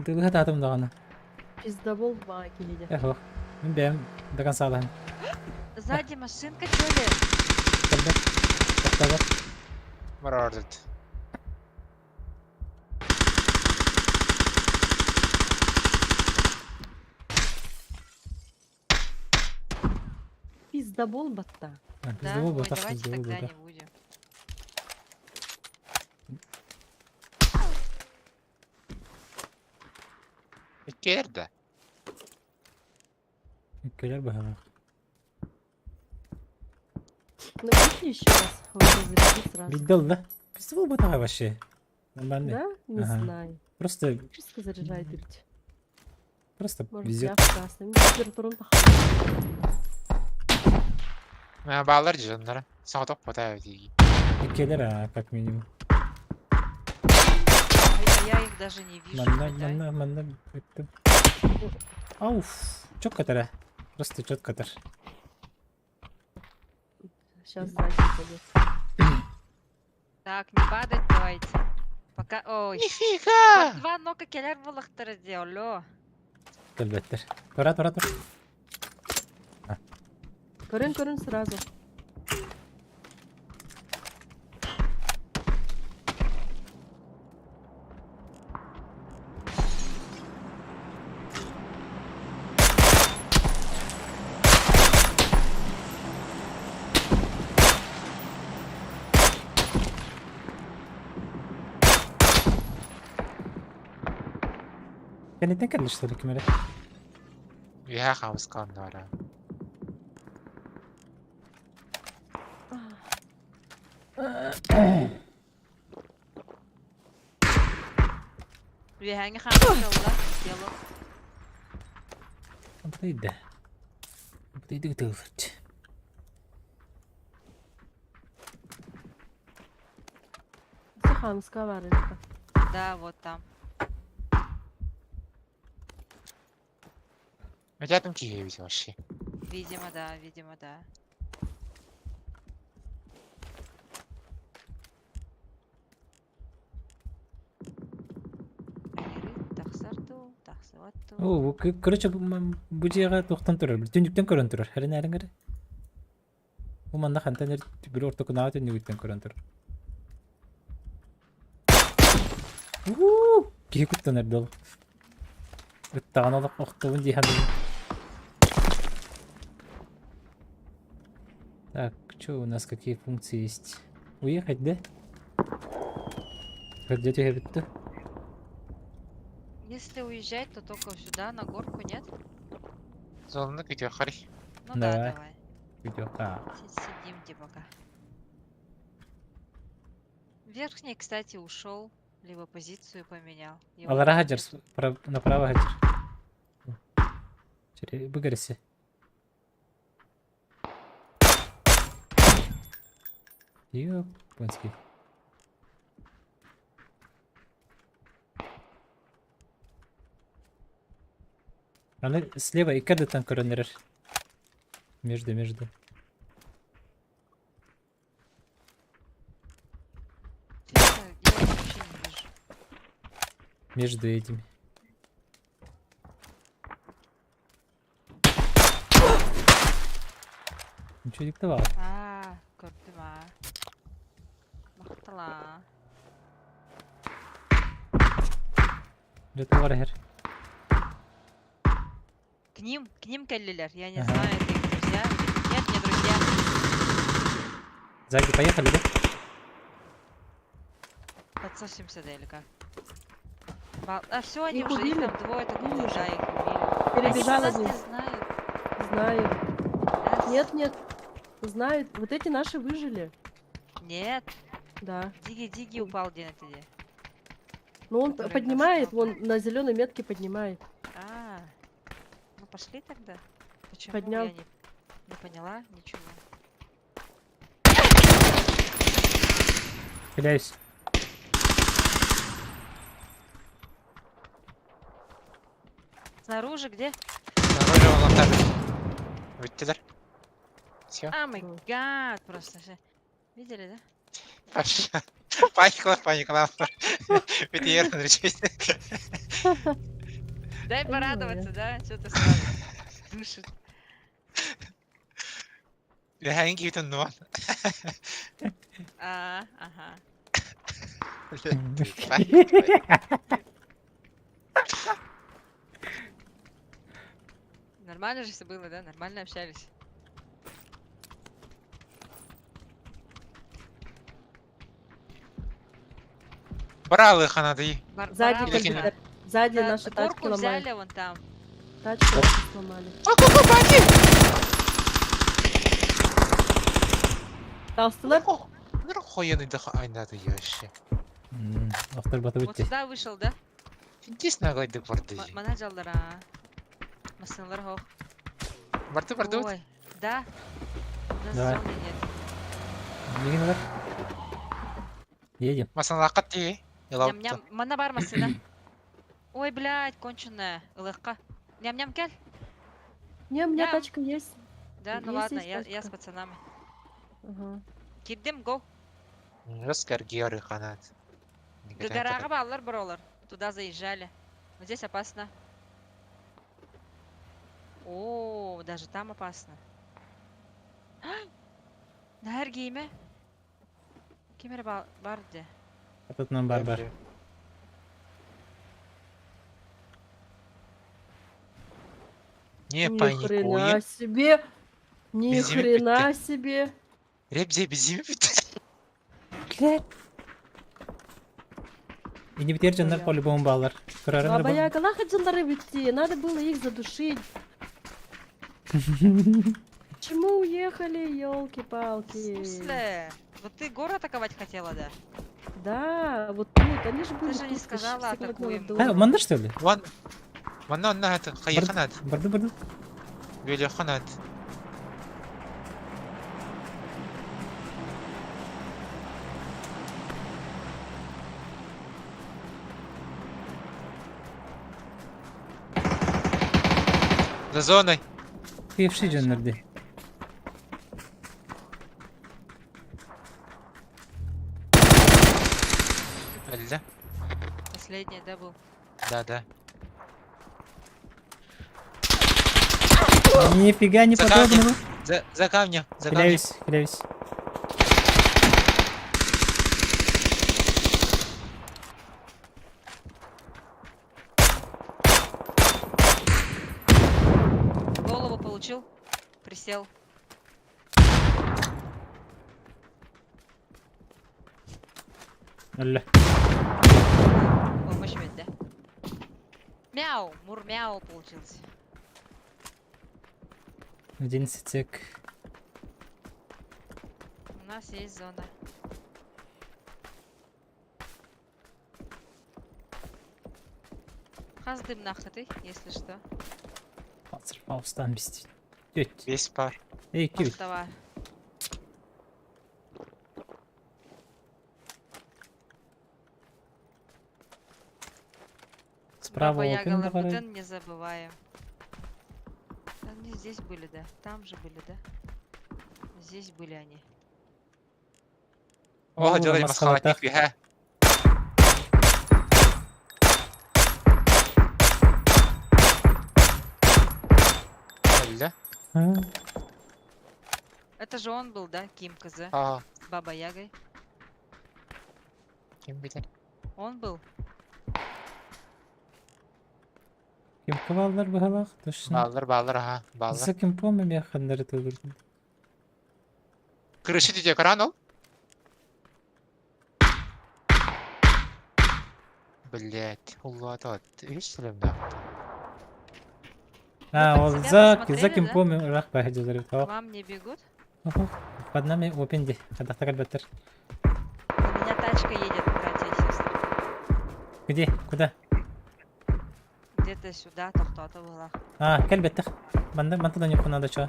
Dılı hatadım da onu. Пиздобол баки келеді. Эх, мен бәм даган сағлан. Сзади машинка чөлі. Калды. Тоқтады. Мордит. Пиздобол батта. Да, Пиздовол ой, был, так давайте пиздовол был, тогда да. не будем. Керда. Иккелер бахала. Ну, пиши еще раз. Вот, вырежи сразу. Биддал да? Пиздовол был такой вообще. Нормальный. Да? Не Ага. знаю. Просто Чистка заряжает ведь. Может, я везет. в красном. Температуру похаваю. Bağlar diyor onlara. Sana top potağı değil. Иккелер, а как минимум. А я их даже не вижу. Манна. Беттим. Ауф. Çok katara. Просто çok katar. Сейчас сзади пойдет. Так, не падать давайте. Пока... Ой. Нифига! Под два нока келер булақтыры диоло. Elbettir. Tora. Көрін сразу. Beni denk geldi işte kümere. Я хамс канара. Vi hänger hamnstrålar. Dialog. Buradaydı. Buradaydı gıdıgılırt. Хамская варежка. Да, вот там. Рядом Киеве вообще. Видимо, да, видимо, да. О, короче, бу жайга токтон турар. Бир түндүктөн көрөн турар. Харин ариңер. У манда хантанер бир орто кунаа түндүктөн көрөн турар. Ки куттанер дол. Тааналык октовун дихан. Так, что у нас какие функции есть? Уехать, да? Где тебе это? Если уезжать, то только сюда, на горку, нет? Золно где хари. Ну Давай. да, давай. Идёт. Сидим где пока. Верхний, кстати, ушел, либо позицию поменял. Его Алара там хаджар, нет. направо хаджар. Через выгорси. Ёпанский. Она слева и когда там коронер? Между. Фига, я вообще не вижу. Между этими. Ничего диктовал. Gördüm ha. Махтала. Где-то варгер. К ним келлилер. Я не Ага. знаю, это их друзья. Нет, не друзья. Сзади поехали, да? Подсосимся, да, или как? А все, они Их уже, их убили? там двое только Убили было, уже? да, их убили. Перебежал Они нас один. не знают. Знаю. Нас- Нет. Знают. Вот эти наши выжили. Нет. Да. Диги упал где на тебе. Но он Который поднимает, нас вон на зеленой метке поднимает. Ну пошли тогда. Почему Поднял. я не поняла ничего. Хиляюсь. Снаружи где? Снаружи волонтар. Выйдите. Все. А, май гад, просто всё. Видели, да? Пошла. Паникла. Петер, решись. Дай Ой, порадоваться, да? Что ты сразу душит. Рехаин кивтен нуан. Ага. Нормально же все было, да? Нормально общались. Брал их надо. Сзади Барабан, Или кольдер. Сзади да, наши тачки горку ломали. взяли вон там. Тачки наши сломали. Талстылар? Нахуй да айнады яще. Автор бату Вот битти. сюда вышел, да? Индис нагайды барды. Мана жалдара. Масынлар хох. Барды. Ой, да? У нас Давай. зоны нет. Нигин бар. Едем. Масалакат ти. Ням-ням, мана бар масына. Ой, блядь, конченая. Легка. Ням-ням, кель. Не, у меня Ням. тачка есть. Да, ну Есть, ладно, есть я с тачка. пацанами. Ага. Киддим, го. Раскар георы ханат. Гагарага баллар бролар. Туда заезжали. Но здесь опасно. О, даже там опасно. Нахер гейме? Кемер барде. А тут нам бар. Не Ни паникуем. хрена себе. Ни Безумие хрена себе. Ребзе безими бит. И не битер жандар Бля. по-любому баллар. Көрәрен Баба Яга, нахуй джандары бити. Надо было их задушить. Почему уехали, В елки-палки? смысле? Вот ты город атаковать хотела, да? Да, вот тут, они же были же не тут, сказала, всё равно атакуем. было. А, манда что ли? Ван нахат хай ханат. Барды. Böyle ханат. За зоной. Киевши жөннөрдү. Öldü. Последний, да, был? Да. Нифига не За камнем. подобного. За камнем. За камнем. Хиляюсь, хиляюсь. Голову получил. Присел. Ölü. Помощь ведь, да? Мяу. Мур-мяу получился. Один сетек. У нас есть зона. Хаздым нахты, если что. Hazır Faust'tan biz. Göt. Весь пар. Ey kül. Автова. Справа Баба Яга опен да қарай. Ларбутен, не забываем. Они здесь были, да? Там же были, да? Здесь были они. О, Oo, делали маскалатах. масхалатник биха. Öldü. Ha, Это же он был, да? Ким КЗ. Aa, С Бабой Ягой. kim bilir. Он был. Kim kavallar bu halak? Точно. Bağlar aha. Bağlar. За кем помним я хандары төгür. Крыши диде кран ол. Блять, улватат. Hiç сілемді. А, под ол себя за посмотрели, кем да? помним рах бахаджалары К тау. вам не бегут? Под нами опенди. Кадахта кальбаттар. У меня тачка едет, братья и сестры. Где? Куда? Где-то сюда, то была. А, кальбаттар. Мантадан yok надо чё.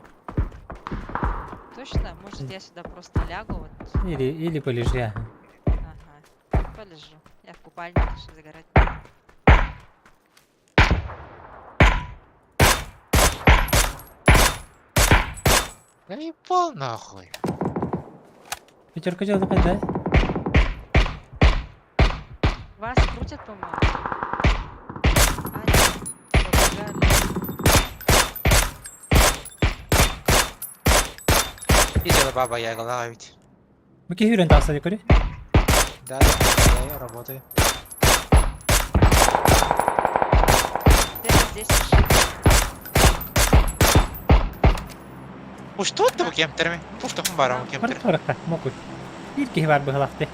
Точно? Может, я сюда просто лягу? Вот. Или полежи. Ага. Ага. Полежу. Я в купальнике что загорать. Я ебал нахуй. Пятерка делала да? Вас крутят, по-моему. А, нет. Побежали. Видела баба Яга ловить. Bu ki hüren tavsa yukarı. Да, я работаю. Где-то здесь машина. Пушту да bu kemtermi? Puştu var ama kemter. Barık barık da. Mokul. Bir ki var bu halaktı.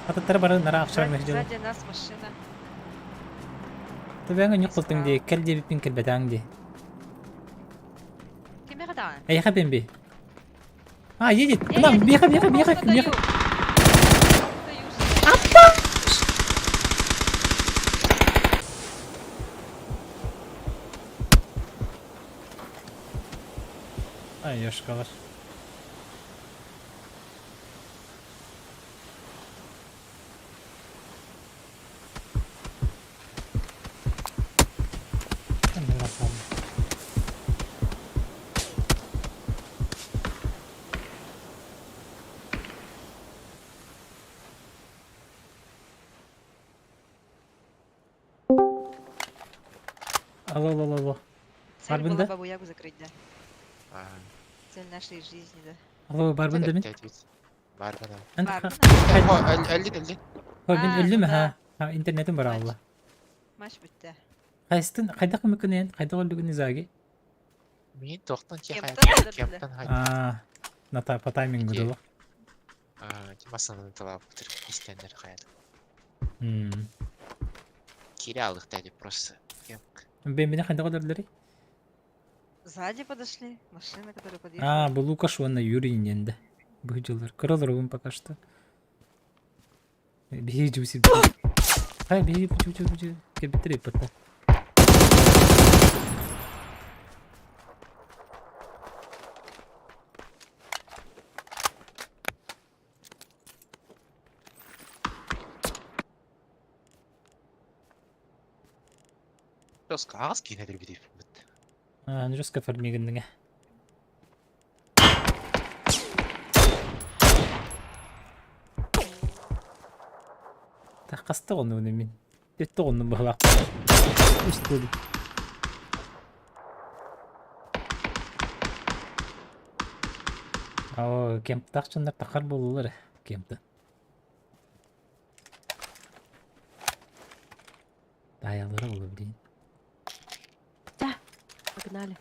Atattara barı nara akşam mehdi. Сзади нас машина. Tabi anga nyukultun di. Kel diye bipin kel bedang di. Кемера да. Ay yakabim bi. Ha yedit. Tamam bir yakab. Ay yoşkalar. Алло. Цель Арбин, была да? Бабу Ягу закрыть, да. Цель нашей жизни, да. Алло Barbin demin. Var bana. Ant Barbin. Öldü. Barbin Ha, öldü mü bu ha? da. Ha internetim var Maç. Allah. Maç bitti. Kaysın kayda mümkün yani? Kayda oldu gün izagi. Min toqtan ki Kemter hayat. öldürdü. Kemtan hayat. Aa. Nata po timing İki. bu. Kimasını talab bitir. İstenler hayat. Hmm. Kiri aldık dedi просто. Ben beni kayda olduları. Сзади подошли. Машина, которая подъехала. А, bu Lukash вон на Юрий ненде. Быжылар. Кырылыр он пока что. Беги жуси. Хай беги бучу. Кебитри пата. Biraz gaz ki nedir bir deyip. Анжуска фармигендиңе. Таққасты ғоны өне мен. Детті ғоны бұғылақ. Үстілі. Ау, кемп тақчындар тақар болулар. Кемпті. Даялары болу білейін. Погнали.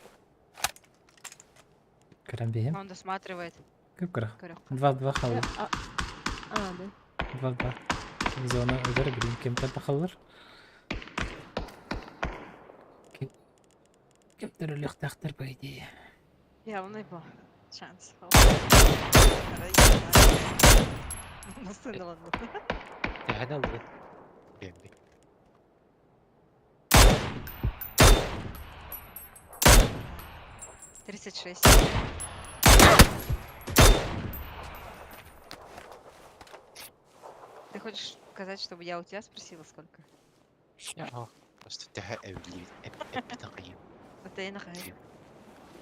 Көрем бейім. Он досматривает. Көп кірі. Көрек. 2-2 қалы. Да. 2-2. Біз оны өздері білейін. Кемптер тақалылар. Кемптер өліқ тақтыр по идее. Явный был шанс. Ну, сын, ладно. Тәһәне алды. Бемби. — 36. Ты хочешь сказать, чтобы я у тебя спросила, сколько? Яа. Просто тәһә әвли. Эп тaqıyım. Это я нахай.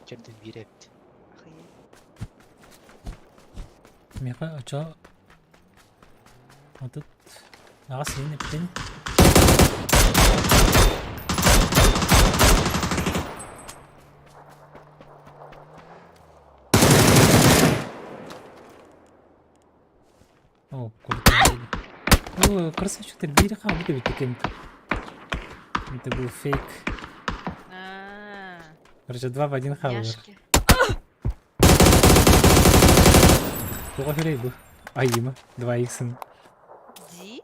Керден бирепт. Охуеть. Меға оча... Отыт... Аға сен ептен. О, круто. О, красавчик, бири қабы да бітті кемпі. Это был фейк. Короче, 2 в 1 хавер. Няшки. Плохо рейбу. Аима. 2 иксен. Ди?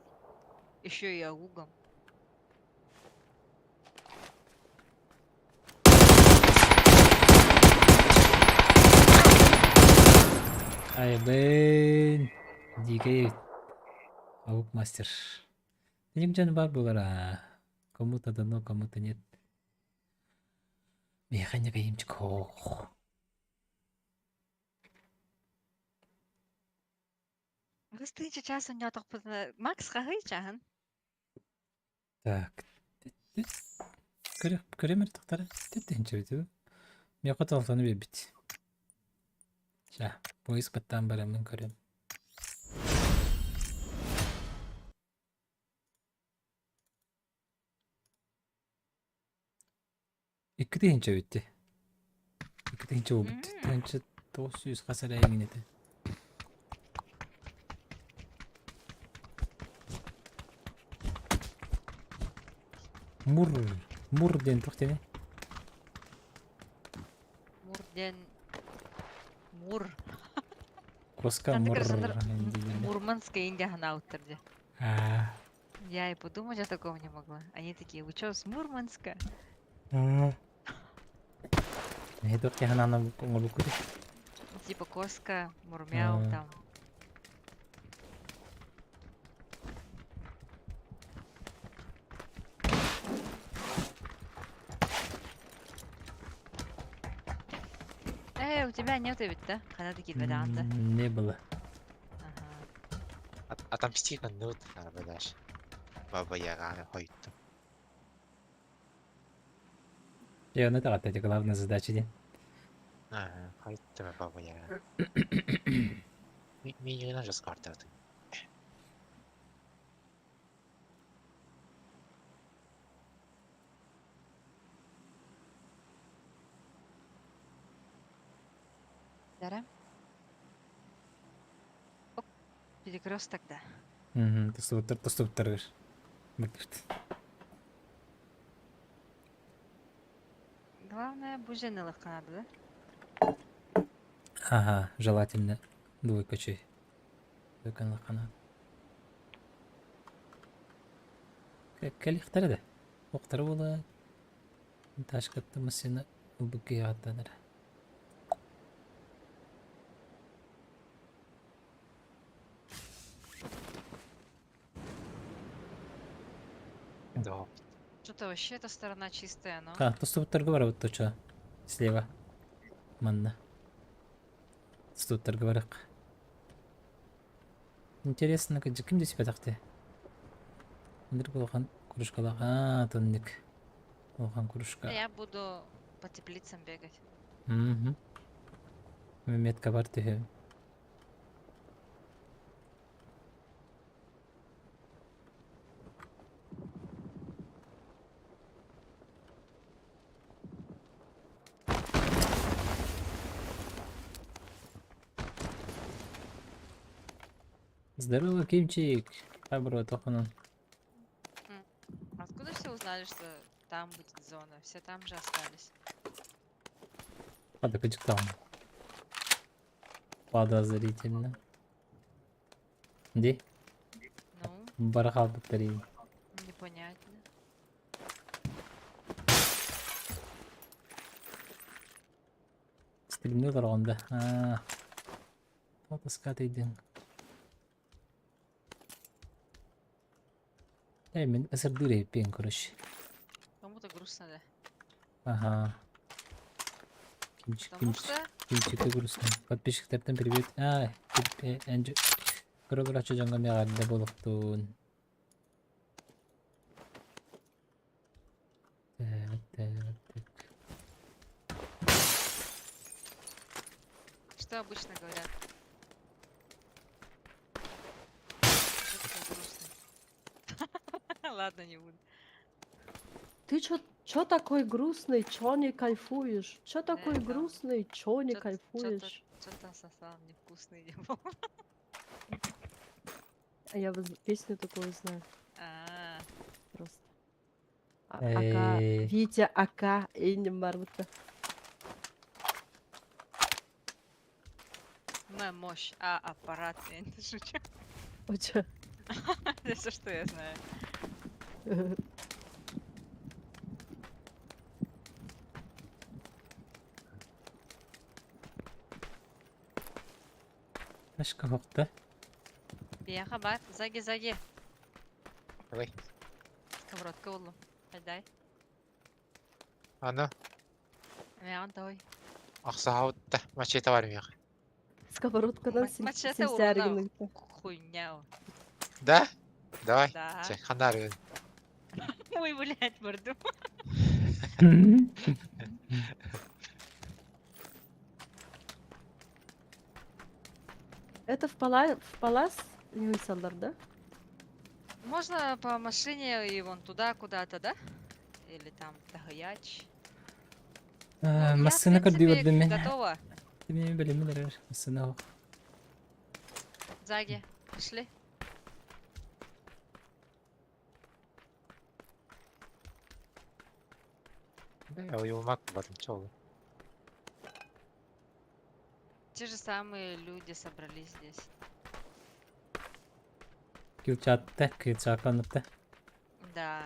Еще и аугом. Ай, блин. Дикий. Аук мастер. Нигде бар булар. Кому-то дано, кому-то нет. Механика имчик. Растынча часу не отохпутна. Макс хагай чаган. Так. Көремер тақтары. Теп-тенче біту. Мен қоталқаны бебіт. Жа, поиск баттан барамын көрем. Екі дейінче бітті. Екі дейінче ол бітті. Тәнче 900 қасар әйгін еді. Мур ден тоқтене. Мурден. Мур. Коска Там ты мур. красотор- Мурманская Индия Ганауттерде. Я и подумать о таком не могла. Они такие, вы чё, с Мурманска? Не тоқте ханана бұқыры. Типа Коска, Мурмяу, А. там. У тебя нету ведь, да? Когда такие два данта. Не было. Ага. Отомстига нут, arkadaş. Baba Яганы қойды. И он это эти главная задача, не? Қойды Баба Яга. Мен үйінен жасқартады. Дара? Оп, перекресток, да. Тоступтар. Главное, бужены надо, да? Ага, желательно двойка чей. Двойка на канат. Кәліқтері де. Оқтары бола. Ташқатты мұсыны ұлбүкке аттаныр. Да. Что-то вообще эта сторона чистая, но... Тоступтарға бар вот точа. Слева. Манна. Тоступтарға барық. Интересно, кімде себе тақты? Бір болған күрішкалақ. Тонник. Болған күрішка. Я буду по теплицам бегать. Угу. Метка бар түһө. Здорово, Кимчик. Добро, тоханан. Откуда все узнали, что там будет зона? Все там же остались. Подокочкам. Подозрительно. Ди, Ну, барахал батареи. непонятно. Стримны караганда. Таскат идин. Мен ысырдыр эппен, короче. Кому-то грустно, да? Ага. Потому что Кимчикке грустно. Подписчиктерден привет. Энджи. Көрөгөрачы жаңга мегарда болуктун. что обычно говорят? Что такое грустно? Ладно, не буду. Ты чё такой грустный? Чё не кайфуешь? Чё такой там грустный? Чё не Чё-то кайфуешь? что-то сосал невкусный не был. А я вот песню такую знаю А, просто. Ака, Витя, Ака, Энни Мармута. моя мощь, аппарат, я не шучу. О, чё? Это все, что я знаю. Ашка хокта. Бияха бар, заги. Давай. Сковородка болдум. Хайдай. Ана, Мяган давай. ақсағауытта мачете бар меға. Сковородкадан Мачете сенсяригінің. хуйня. Да? Давай. Да. Хандар өн. Ой, блядь, морду. Это в Палас не Салдар, да? Можно по машине и вон туда куда-то, да? Или там Тагаяч. Массына көрдүбөт мен. Готово. Мен билемедер. Массына. Заги, пошли. Ойылмак батын чолы. Те же самые люди собрались здесь. Килчатта, кылчаканытта. Да.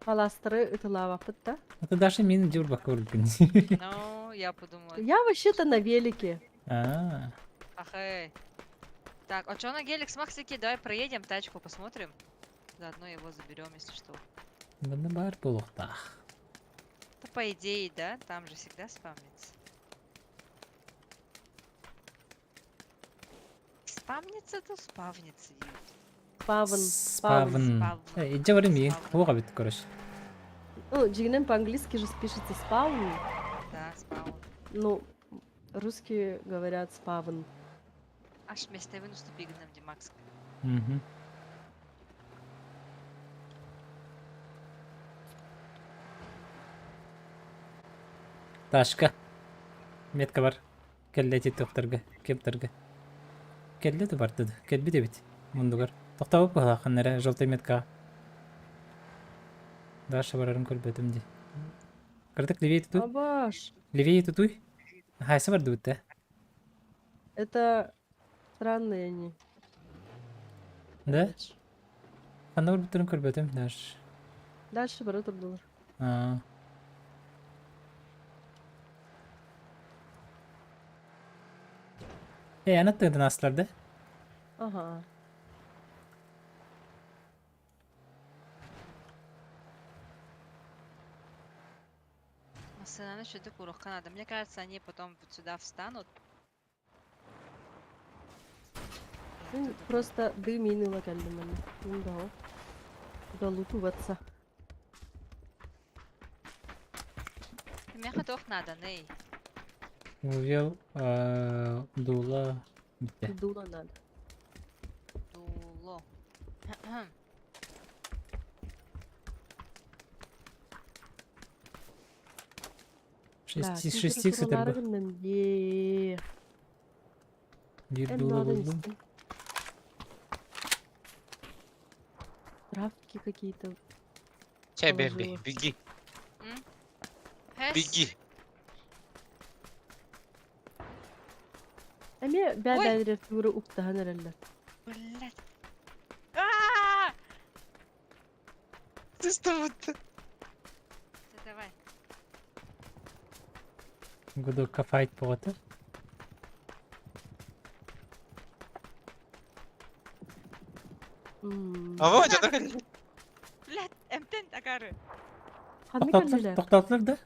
Паластыры ытылавапыт, да? Это даже мен журбак көргөн. Ну, я подумала. Я вообще-то на велике. Ах, эй. Так, а чё на гелик с Максики? Давай проедем, тачку посмотрим. Заодно его заберем, если что. Бunda бар болуктах. Да по идее, да? Там же всегда спавнится. Спавнится, то спавнится. Спавн. Спавн. Спавн. Иджа барым ей. Ого бит, короче. Ну, джигнем по-английски же пишется спаун. Да, спаун. Ну, русские говорят спавн. Аж вместо вы наступи гнем Димакс. Мгм. Ташка. Метка бар. Келлети тохторга, кептерга. Келлети бар деді. Келби дебит. Мундугар. Тоқтабып кала ханнара желтый метка. Даша барарын көрбөтүм ди. Кырдык левей тутуй. Абаш, Левей тутуй. Хайсы бар дебит. это странные они. Да? Ханна бар бүтүрүн көрбөтүм Даш. Дальше бар отурдулар. Анаттыгын аслар да? Ага. Масынаны шүдік урыққан надо. Мне кажется, они потом вот сюда встанут. Ну, просто дым иныла кәлді мәні. Да. долутываться. Мне ходов надо, Ней. Увел дула. Бітті. Дула надо. Дуло. Шестик сетер bu. Температураларының Bir Hem dula надо buldum. нести. Травки какие-то. Чай, Бэмби, Положила. беги, Хэс. беги. Эме Ой. бәлдәлер туры уктаһан эреллер. Блядь. А! Ты что вот? Всё, давай. Гудокка fight болотыр. А вот, это как... Блядь, эмтен агары. Ханны Тоқтатылар, кәлделәр. тоқтатылар да.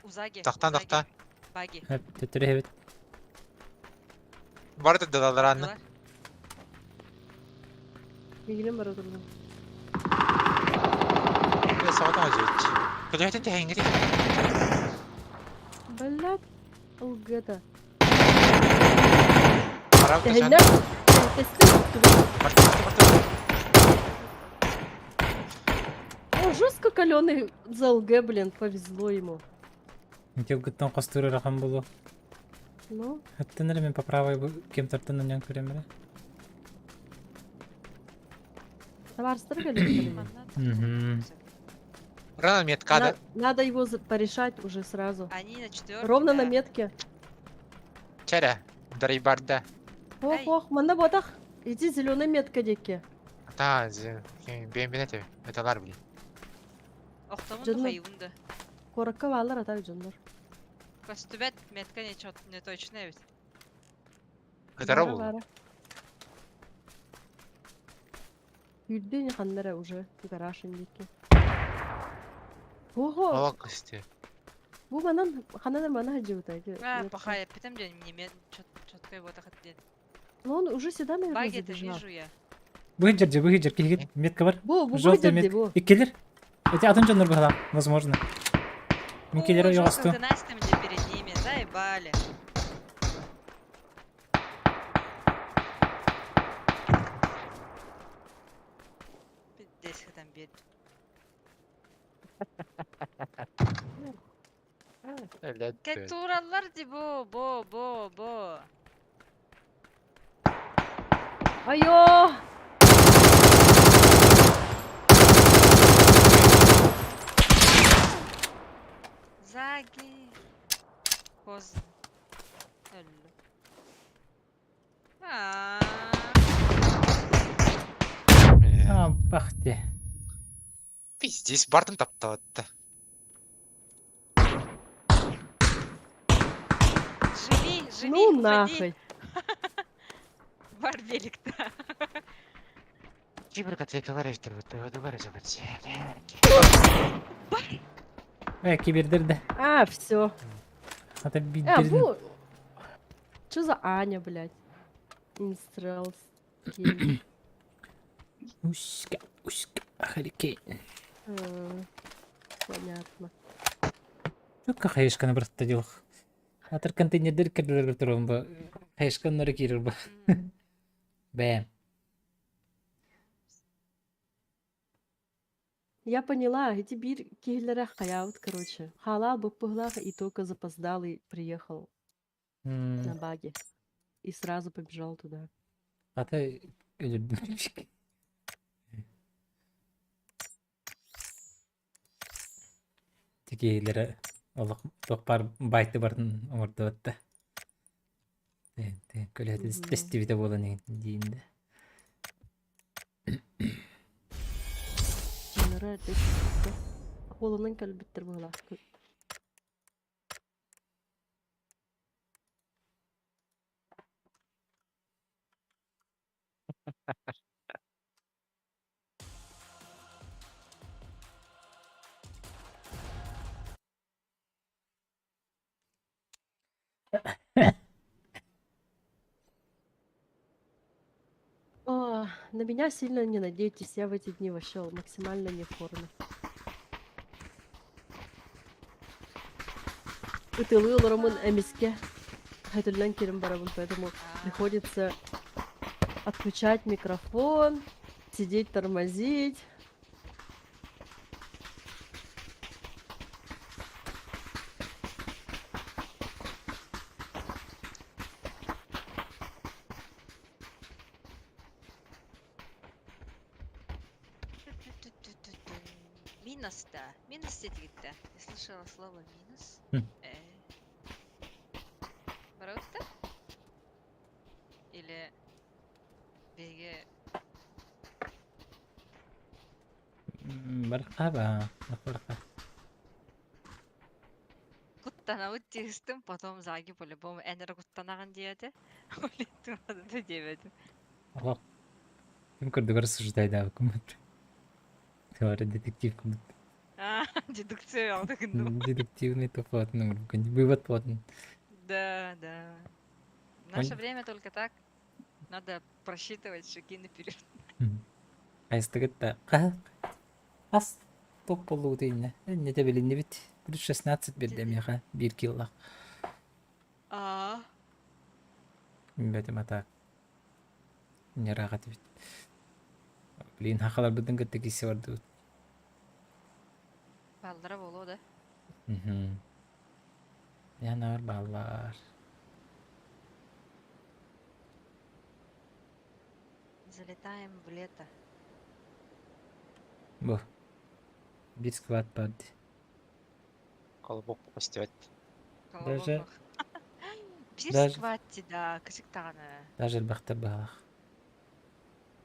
Узаги. Тахтан, Узаги. тахтан. Баги. Hep tötürü evet. Барды дадалар аны. Дала. Мигелен бара турган. Я сауатан ажыч. Көлөтен те хәңгери. Блядь. Алгата. Араб кышан. Тәһилләр. О, жестко каленый ЗЛГ, блин, повезло ему. Тел гыттан костыры рахам болу. Ну, Хаттаныр мен по правой кем тартынан ян көремере. товарстар каленый. Мгм. Рана меткада. Надо его порешать уже сразу. Они на 4. Ровно на метке. Чәрә. Дарый барда. Ох, Ай. ох, манда ботах. Иди зеленая метка деке. Та, Бэмби нәте. Эталар били. Охтамын Жонно. хайунда. Коракка валар атак жондар. Костюбет метка не точно ведь. Кытара бул. Юдден ханнара уже гараж индеке. Ого, Ала кысты. бу манан ханнара мана хаджута. Пахая, питам день мне четко его так отдел. Но он уже сюда, наверное, Баги это забежал. вижу я. Выгидер, кигит, метка бар. Бу Желтый выйдет, метка. бу. Иккелер. Эти атын жондар бахала, возможно. Мен келер Ой, жестко ясту. династия где перед ними, заебали. Пиздец, там бед. Кетуралар ди бо. Айо! Заги. Поздно. Ölü. Aa. А, бахте. Пиздец, бартын таптатты. Живи, Ну уходи. нахуй. Барбелик-то. Кибер катекалар эфтер бар жабырчы. Кибердер да. А, все. Ата А, биддердин. бу. Что за Аня, блядь? Инстрелс. Уська, харикейн. Понятно. Чукка хайышканы бір стадилық. Атыр контейнердер кірділер тұруын ба. Хайышканлары керір ба. Бәм. Я поняла, эти бир киллера хаят, короче. Халал букпуглаха и только запоздалый приехал на баге. И сразу побежал туда. Ата өлірдім. Текейлері олық тоқпар байты бардың орды өтті. Көлеті Мгм. істебіде болан дейінді. Нара қолының кәлбіттір бұғла. Ох, На меня сильно не надейтесь, я в эти дни вообще максимально не в форме. Ытылы олоромун эмиске. Хайтуллан кирим барабын, поэтому приходится отключать микрофон, сидеть, тормозить. Минус-то. Минус сетик-то. Я слышала слово минус. Хм. Бараутта? Или беге Бархаба. Барха. куттанабыт тегістім, потом заги по-любому энер куттанаган диэте. Олеттім адыды дебедім. Ага. Ким көрдүк рассуждайды абы кумат. Теория детектив кумат. Дедукция алдыгынды. Детективный топ ну, вывод потом. Да, да. В наше Ой. время только так. Надо просчитывать шаги наперед. Айстыгытта ас топ болуу дейне. Не де билинди бит. Плюс 16 берди мега 1 килла. Бетим атак. Не рагат бит. Блин, хакалар бидин кетти киси барды. Балдыра болу да. Янар баллар. Залетаем в лето. Бу. Bir squad барды. Колобок попастет. Даже- Bir даже- скватти, да, кысык тағаны. Даже бахта бах.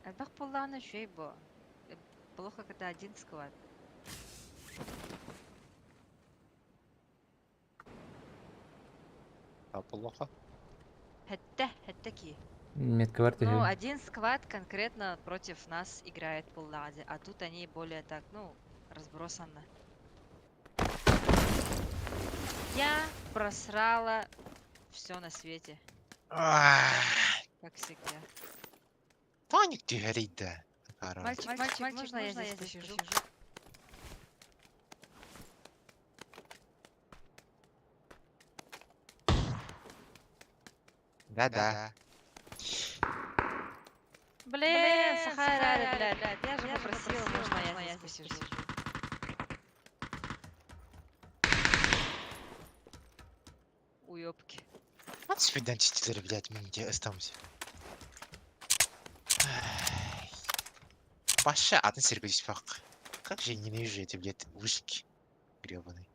Бақ болағаны шөй бо. Плохо, когда один сквад. А плохо. Хәтті ки. Метка бар Ну, төһө. один сквад конкретно против нас играет поллаге, а тут они более так, ну, разбросанно. Я просрала все на свете, как всегда. Таник ты горит, да. Мальчик, можно я здесь посижу? Да-да. Блин, Сахара, блядь, я же попросила, можно я здесь посижу? Уёбки. Вот свидание теперь, блядь, мы где остаемся. Паша, а ты серьезно фак. Как же я ненавижу эти, блядь, вышки гребаные.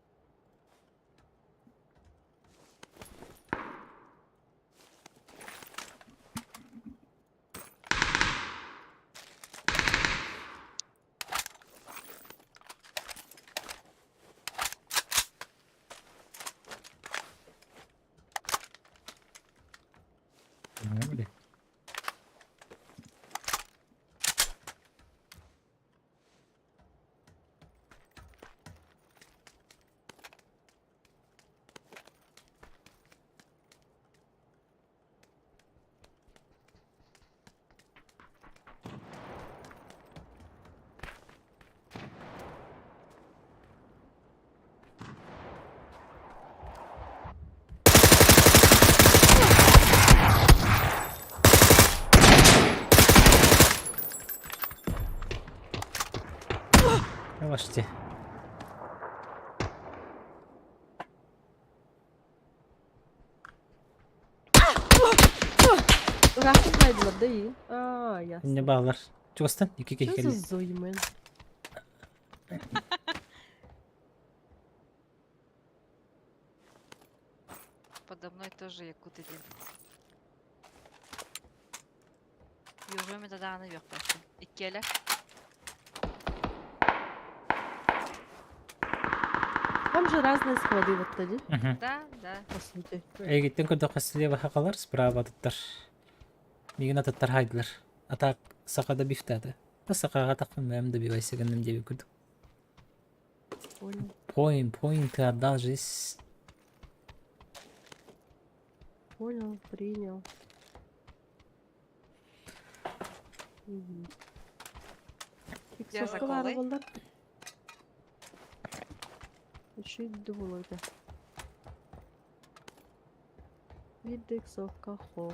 Ne bileyim. Yavaşça. Uraktım kaydılar da iyi. Aa ясно. Ne bağlar? Çokostan 2 Что за kekeli. зоймен? Подо мной тоже якут один. Южуем это да наверх просто. И келя. Там же разные склады вот тоді, Да, да. по сути. Gittin kurda qasliye baha qalar sprava tuttar. Migina tuttar haydılar. Atak saqada biftadi. Da saqaga taqım hem de bir vayseganım diye kurduk. Понял. Point даже is. Понял, принял. Иксовка бар заколы. балдар. Үшүйдү болойду. Виды иксовка хо.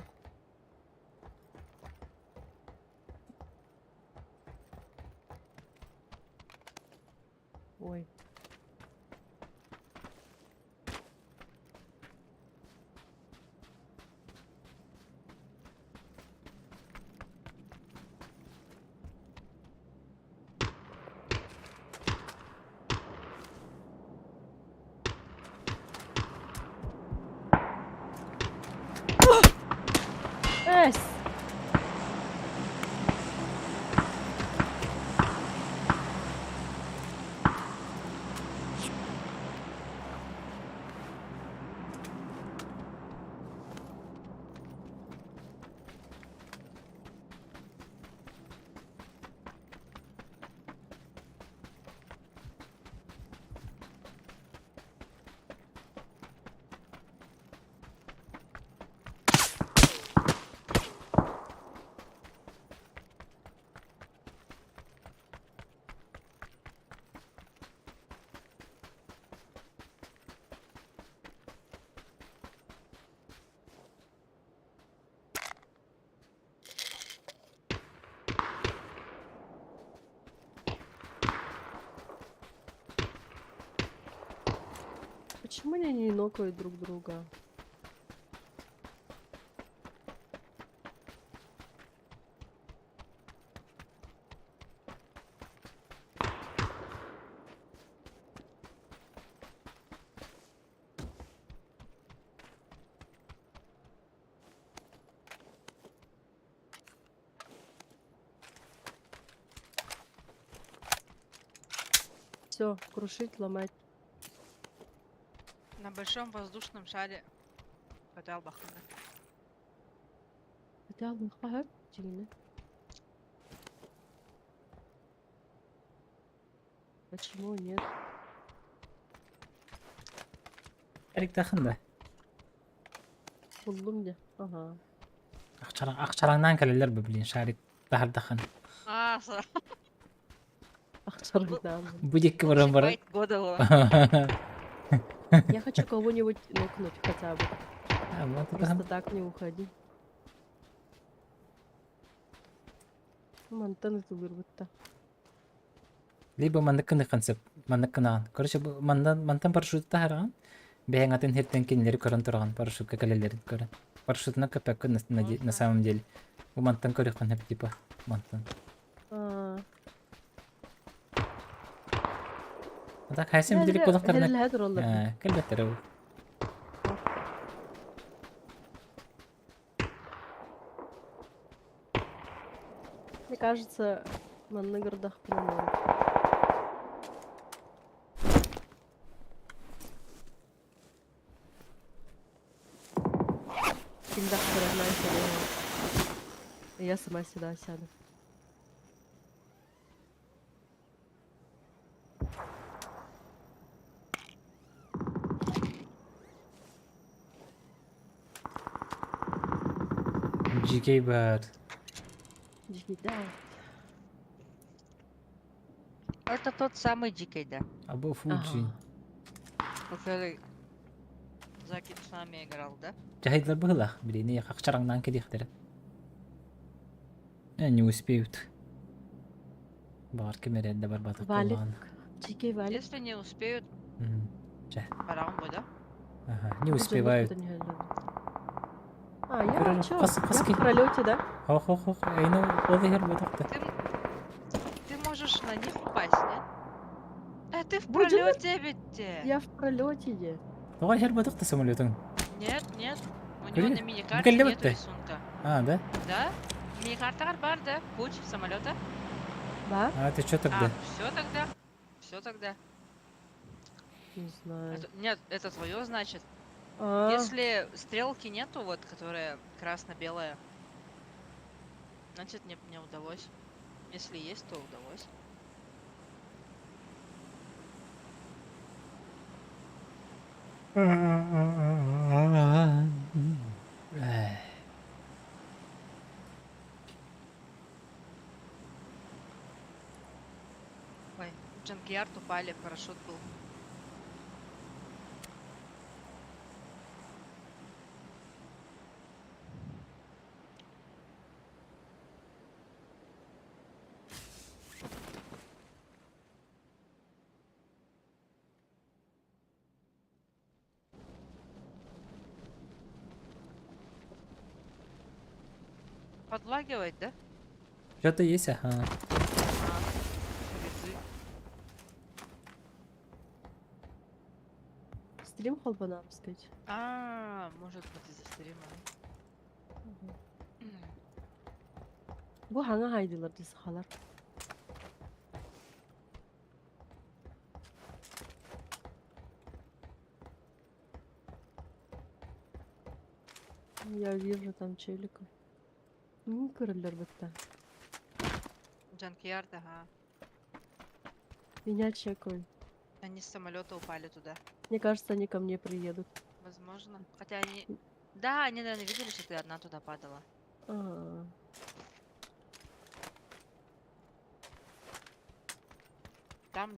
Ой. Эс! Почему они не нокают друг друга? Все, крушить, ломать. На большом воздушном шаре хотел бахнуть. Хотя бы хагар дегені. Почему нет? Эрик тахын да. Buldum de. Ага. Акчараңнан келелер билин шарик тахар тахын. А, Ахшарыдан. Бу дикки баран бара. байт года было. Я хочу кого-нибудь нокнуть хотя бы. Вот Просто это. так не уходи. Мантаны вырвать-то. Либо мандыкын концепт, мандыкынан. Короче, мантан парашют тахарган. Бэнгатын хиттен кинлери көрөн турган парашютка келелерин көрөн. Парашютна көпөк на самом деле. У мантан көрөкөн хеп типа мантан. А, Так хайсем билик колоктарына. Хәдер олар. Келбеттер. Мне кажется, на городах плануют. Всегда равняйся. Я сама сюда сяду. GK бар. Да. Это тот самый дикий, да, Або Фуджи. который Закин с нами играл, да? Жахидлар быхлах. Блин, я акчараңнан келихтер. Не успеют. Бар кемерен да бар батып Валик. калган. Чикей валик. Если не успеют, Жа. по-раунду, да? Ага, не успевают. А, я Короче, чё? кас- Я каски. в пролете, да? Хох, айну олдыгер бутакта. Ты можешь на них упасть, нет? Ты в Будем? пролете ведь. Я в пролете, де. Давай хер бутакта самолетың. Нет, нет. У него Блин, на миникарте букелле нет бітті. рисунка. А, да? Да? Миникарта бар, да? Путь самолета. Да? А ты чё тогда? Все тогда. Все тогда. Не знаю. Нет, это твое, значит. А, Если стрелки нету, вот, которая красно-белая, значит не удалось. Если есть, то удалось. Эх. Джанкиард упали, парашют был. Подлагивает, да? Что-то есть, ага. Фризы. Стрим холбанам сказать. Может быть из-за стрима. Bu hangi haydilar dese halar. Я вижу там челиков. Не көрілер бітті. Джанкиард, ага. Меня чекают. Они с самолета упали туда. Мне кажется, они ко мне приедут. Возможно. Хотя они... Да, они, наверное, видели, что ты одна туда падала. А,